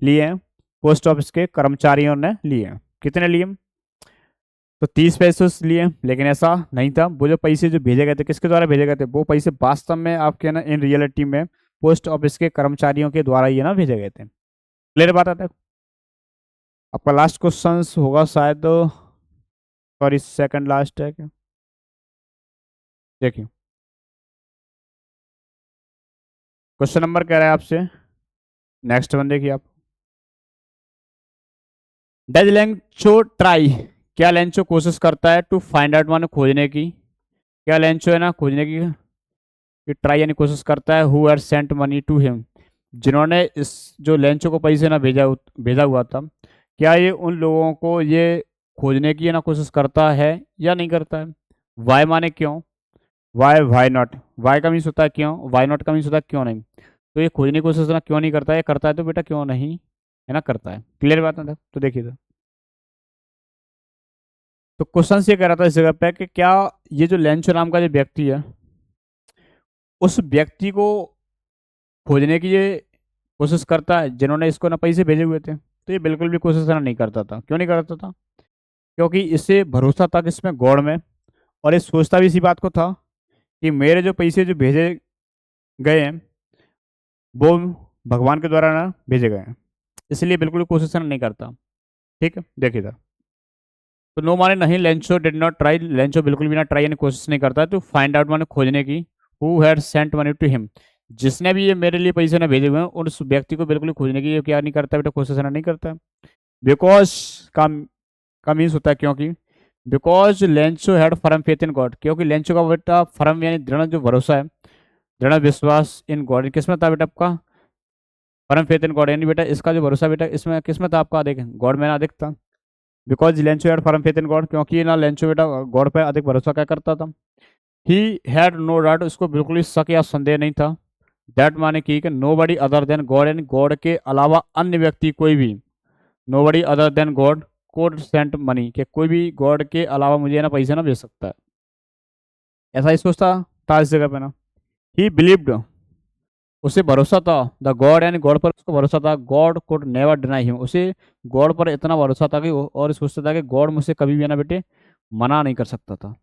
लिए हैं? पोस्ट ऑफिस के कर्मचारियों ने लिए हैं। कितने लिए? तो 30 पैसे लिए, लेकिन ऐसा नहीं था। वो जो पैसे जो भेजे गए थे किसके द्वारा भेजे गए थे? वो पैसे वास्तव में आपके ना इन रियलिटी में पोस्ट ऑफिस के कर्मचारियों के द्वारा ये ना भेजे गए थे। क्लियर बात आता है? आपका लास्ट क्वेश्चन होगा शायद, सॉरी सेकंड लास्ट है क्या? देखिए क्वेश्चन नंबर कह रहा है आपसे, नेक्स्ट वन देखिए आप। डज लेंचो ट्राई, क्या लेंचो कोशिश करता है टू फाइंड आउट, माने खोजने की, क्या लेंचो है ना खोजने की, कि ट्राई यानी कोशिश करता है, who are sent money to him, जिन्होंने इस जो लेंचो को पैसे ना भेजा हुआ था, क्या ये उन लोगों को ये खोजने की ना कोशिश करता है या नहीं करता है? वाई माने क्यों, वाई नॉट, वाई का मीन्स होता है क्यों, वाई नॉट का मीन्स होता है क्यों नहीं। तो ये खोजने की कोशिश ना क्यों नहीं करता है, करता है तो बेटा क्यों नहीं है ना करता है। क्लियर बात ना? तो देखिए तो क्वेश्चन ये कह रहा था इस जगह पे कि क्या ये जो लेंचो नाम का जो व्यक्ति है, उस व्यक्ति को खोजने की ये कोशिश करता है जिन्होंने इसको ना पैसे भेजे हुए थे? तो ये बिल्कुल भी कोशिश ना नहीं करता था। क्यों नहीं करता था? क्योंकि इसे भरोसा था किसमें? गॉड में। और ये सोचता भी इसी बात को था कि मेरे जो पैसे जो भेजे गए हैं वो भगवान के द्वारा ना भेजे गए हैं, इसलिए बिल्कुल भी कोशिश ना नहीं करता। ठीक है, देखिए इधर। तो नो माने नहीं, Lencho did not try, Lencho बिल्कुल भी ना ट्राई यानी कोशिश नहीं करता टू फाइंड आउट माने खोजने की, who had sent money to him, जिसने भी ये मेरे लिए पैसे ना भेजे हुए हैं उस व्यक्ति को बिल्कुल खोजने की ये क्या नहीं करता बेटा? कोशिश ना नहीं करता। बिकॉज का मीन्स होता है क्योंकि, because Lencho had firm faith in God, क्योंकि लेंचो का बेटा फर्म यानी दृढ़ जो भरोसा है, दृढ़ विश्वास इन गॉड, किसमें था बेटा आपका? फर्म फेथ इन गॉड, यानी बेटा इसका जो भरोसा बेटा इसमें किसमें था आपका? अधिक, गॉड में ना अधिक था। Because Lencho had firm faith in God, क्योंकि ना लेंचो बेटा गॉड पे अधिक भरोसा क्या करता था? ही हैड नो डाउट, उसको बिल्कुल ही शक या संदेह नहीं था। दैट माने कि nobody other than God, यानी गॉड के अलावा अन्य व्यक्ति कोई भी, nobody other than God could sent money, के कोई भी गॉड के अलावा मुझे ना पैसे ना भेज सकता है, ऐसा ही सोचता था इस जगह पे ना। ही बिलीव्ड, उसे भरोसा था, द गॉड यानी गॉड पर उसको भरोसा था, God could never deny him, उसे गॉड पर इतना भरोसा था कि और सोचता था कि गॉड मुझसे कभी भी ना बेटे मना नहीं कर सकता था।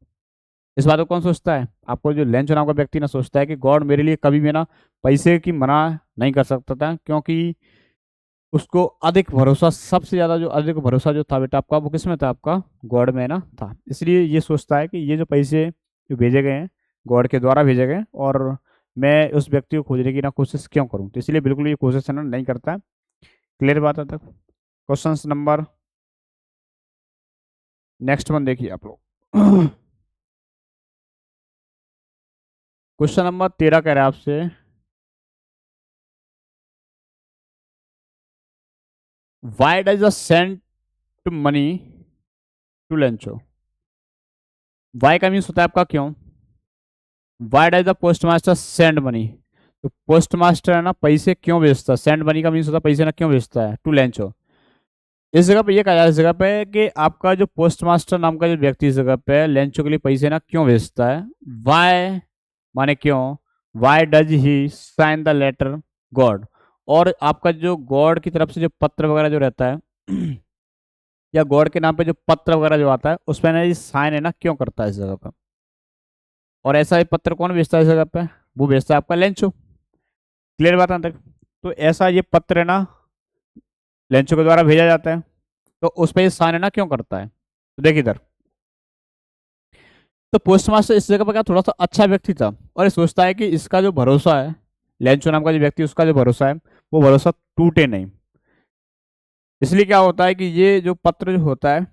इस बात को कौन सोचता है? आपको जो लेंचो नाम का व्यक्ति ना सोचता है कि गॉड मेरे लिए कभी भी ना पैसे की मना नहीं कर सकता था, क्योंकि उसको अधिक भरोसा, सबसे ज्यादा जो अधिक भरोसा जो था बेटा आपका वो किसमें था? आपका गॉड में ना था। इसलिए ये सोचता है कि ये जो पैसे जो भेजे गए हैं गॉड के द्वारा भेजे गए, और मैं उस व्यक्ति को खोजने की ना कोशिश क्यों करूं? तो इसलिए बिल्कुल ये कोशिश ना नहीं करता है। क्लियर बात है तक? क्वेश्चन नंबर नेक्स्ट वन देखिए आप लोग। क्वेश्चन नंबर 13 कह रहा है आपसे, why does the send money to Lencho, why का मीन्स होता है आपका क्यों, why does the post master send money, तो पोस्ट मास्टर है ना पैसे क्यों भेजता है? सेंड मनी का मीन्स होता है पैसे ना क्यों भेजता है टू लेंचो। इस जगह पे ये कहा जाए इस जगह पे कि आपका जो पोस्ट मास्टर नाम का जो व्यक्ति इस जगह पे लेंचो के लिए पैसे ना क्यों भेजता है? वाई माने क्यों, why does he sign the letter God, और आपका जो गॉड की तरफ से जो पत्र वगैरह जो रहता है या गॉड के नाम पे जो पत्र वगैरह जो आता है उस पर ना साइन है ना क्यों करता है इस जगह पे? और ऐसा ही पत्र कौन भेजता है इस जगह पे? वो भेजता है आपका लेंचो। क्लियर बात है तक? तो ऐसा ये पत्र है ना लेंचो के द्वारा भेजा जाता है, तो उस पर साइन है ना क्यों करता है? तो देखिए इधर, तो पोस्ट मास्टर इस जगह पर क्या थोड़ा सा अच्छा व्यक्ति था, और ये सोचता है कि इसका जो भरोसा है, लेंचो नाम का जो व्यक्ति उसका जो भरोसा है वो भरोसा टूटे नहीं। इसलिए क्या होता है कि ये जो पत्र जो होता है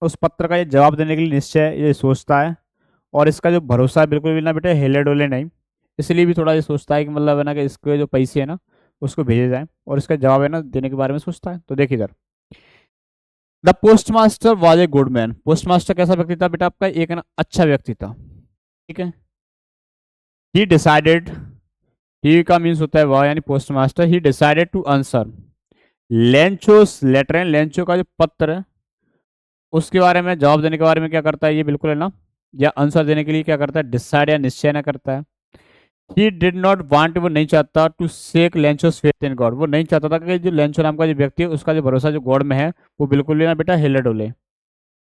उस पत्र का ये जवाब देने के लिए निश्चय ये सोचता है, और इसका जो भरोसा है बिल्कुल भी ना बेटे हिले डोले नहीं। इसलिए भी थोड़ा ये सोचता है कि मतलब है ना कि इसके जो पैसे है ना उसको भेजे जाए, और इसका जवाब है ना देने के बारे में सोचता है। तो देखिए इधर, the post master was a good man, post master कैसा व्यक्ति था बेटा आपका? एक ना अच्छा व्यक्ति था। ठीक है, ही डिसाइडेड, ही का मीन्स होता है वह यानी post master, he decided to answer Lencho's letter, Lencho का जो पत्र है उसके बारे में जवाब देने के बारे में क्या करता है ये बिल्कुल है ना, या आंसर देने के लिए क्या करता है? डिसाइड या निश्चय ना करता है। ही डिड नॉट वांट, वो नहीं चाहता to shake Lencho's faith in God, वो नहीं चाहता था कि जो लेंचो नाम का जो व्यक्ति है उसका जो भरोसा जो गॉड में है वो बिल्कुल भी ना बेटा हिले डोले।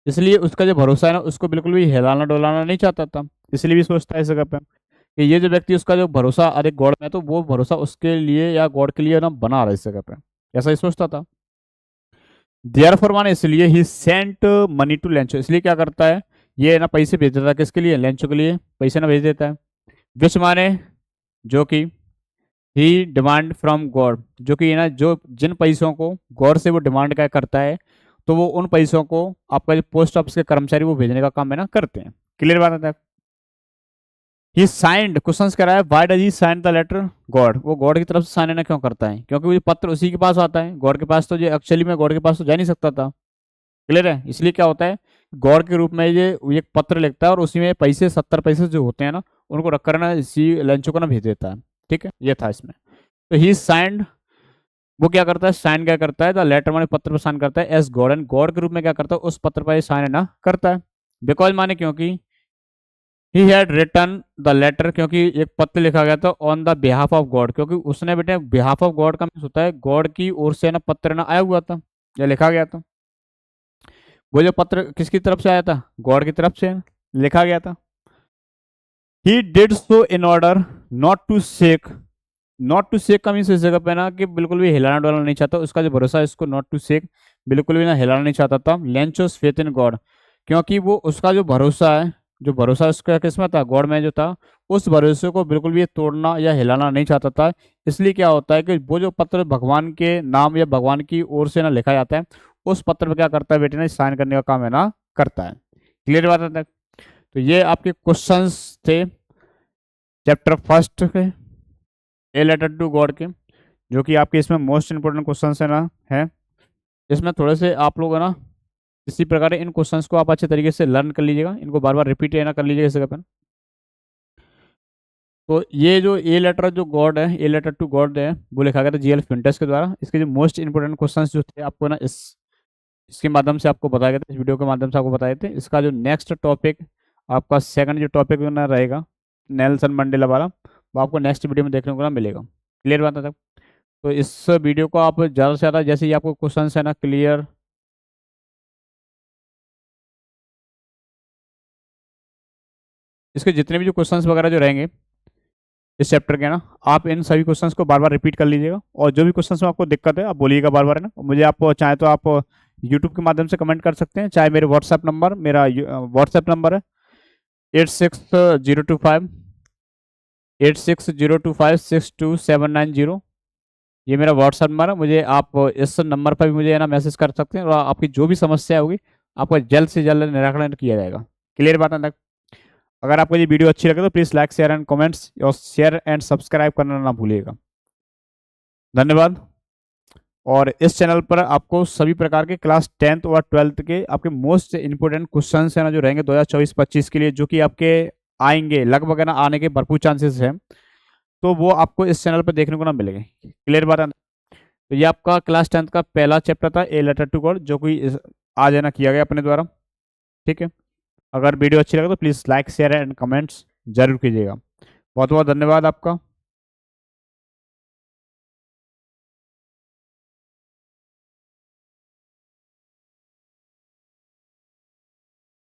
इसलिए उसका जो भरोसा है ना उसको बिल्कुल भी हिलाना डोलाना नहीं चाहता था। इसलिए भी सोचता है इस जगह पे कि ये जो व्यक्ति उसका जो भरोसा अरे गॉड में है तो वो भरोसा उसके लिए या गॉड के लिए ना बना रहा है इस जगह पे, ऐसा ही सोचता था। देयरफॉर माने इसलिए ही सेंट मनी टू लेंचो, इसलिए क्या करता है ये ना पैसे भेज देता है किसके लिए, लेंचो के लिए पैसे ना भेज देता है। विच माने जो कि, ही डिमांड फ्रॉम गॉड, जो कि ना जो जिन पैसों को गॉड से वो डिमांड क्या करता है तो वो उन पैसों को आपका जो पोस्ट ऑफिस के कर्मचारी वो भेजने का काम है ना करते हैं। क्लियर बात है। ही साइंड, क्वेश्चन कह रहा है why does he sign the letter God, वो गॉड की तरफ से साइन ना क्यों करता है, क्योंकि वो पत्र उसी के पास आता है, गॉड के पास तो ये एक्चुअली में गॉड के पास तो जा नहीं सकता था। क्लियर है। इसलिए क्या होता है गॉड के रूप में ये एक पत्र लिखता है और उसी में पैसे 70 पैसे जो होते हैं ना उनको रख कर ना इसी लंचो को ना भेज देता है। ठीक है, ये था इसमें। तो ही साइंड, वो क्या करता है साइन क्या करता है द लेटर माने पत्र पर साइन करता है एस गॉड, एंड गॉड के रूप में क्या करता है उस पत्र पर साइन ना करता है। बिकॉज माने क्योंकि he had return the letter, क्योंकि एक पत्र लिखा गया था on the behalf of God, क्योंकि उसने बेटे बिहाफ ऑफ गॉड का मीन्स होता है गॉड की ओर से ना पत्र ना आया हुआ था या लिखा गया था। वो जो पत्र किसकी तरफ से आया था, गॉड की तरफ से लिखा गया था। He did so in order not to shake, not to shake का मीन्स इस जगह पे ना कि बिल्कुल भी हिलाना डोलाना नहीं चाहता, उसका जो भरोसा है इसको नॉट टू शेक बिल्कुल भी ना हिलाना नहीं चाहता था। लेंचोस फेथ इन गॉड, क्योंकि वो उसका जो भरोसा है, जो भरोसा उसका किसमें था गॉड में जो था, उस भरोसे को बिल्कुल भी तोड़ना या हिलाना नहीं चाहता था। इसलिए क्या होता है कि वो जो पत्र भगवान के नाम या भगवान की ओर से ना लिखा जाता है उस पत्र पर क्या करता है बेटे ना साइन करने का काम है ना करता है। क्लियर बात है। तो ये आपके क्वेश्चंस थे चैप्टर फर्स्ट के ए लेटर टू गॉड के, जो कि आपके इसमें मोस्ट इंपोर्टेंट क्वेश्चन है ना है। इसमें थोड़े से आप लोग है ना इसी प्रकार इन क्वेश्चंस को आप अच्छे तरीके से लर्न कर लीजिएगा, इनको बार बार रिपीट है ना कर लीजिएगा इस जगह पर। तो ये जो ए लेटर जो गॉड है ए लेटर टू गॉड है वो लिखा गया था जीएल फिंटस के द्वारा। इसके जो मोस्ट इंपोर्टेंट क्वेश्चंस जो थे आपको ना इसके माध्यम से आपको बताया गया था, इस वीडियो के माध्यम से आपको बताए थे। इसका जो नेक्स्ट टॉपिक आपका सेकंड जो टॉपिक ना रहेगा नेल्सन मंडेला वाला, वो आपको नेक्स्ट वीडियो में देखने को ना मिलेगा। क्लियर बात है तक। तो इस वीडियो को आप ज़्यादा से ज़्यादा जैसे ही आपको क्वेश्चन है ना क्लियर, इसके जितने भी जो क्वेश्चंस वगैरह जो रहेंगे इस चैप्टर के ना आप इन सभी क्वेश्चंस को बार बार रिपीट कर लीजिएगा, और जो भी क्वेश्चंस में आपको दिक्कत है आप बोलिएगा बार बार है ना। मुझे आप चाहे तो आप यूट्यूब के माध्यम से कमेंट कर सकते हैं, चाहे मेरे व्हाट्सएप नंबर, मेरा व्हाट्सएप नंबर है 8602562790, ये मेरा व्हाट्सएप नंबर है। मुझे आप इस नंबर पर भी मुझे है ना मैसेज कर सकते हैं और आपकी जो भी समस्या होगी आपका जल्द से जल्द निराकरण किया जाएगा। क्लियर बात है। अगर आपको ये वीडियो अच्छी लगे तो please like share and comments और शेयर एंड सब्सक्राइब करना ना भूलिएगा। धन्यवाद। और इस चैनल पर आपको सभी प्रकार के क्लास 10th और 12th के आपके मोस्ट इंपोर्टेंट क्वेश्चन है ना जो रहेंगे 2024-25 के लिए, जो कि आपके आएंगे लगभग ना आने के भरपूर चांसेस हैं, तो वो आपको इस चैनल पर देखने को ना मिलेंगे। क्लियर बात है। तो ये आपका क्लास 10th का पहला चैप्टर था ए लेटर टू गॉड, जो कि आज है ना किया गया अपने द्वारा। ठीक है, अगर वीडियो अच्छी लगे तो please like share and comments जरूर कीजिएगा। बहुत बहुत धन्यवाद आपका।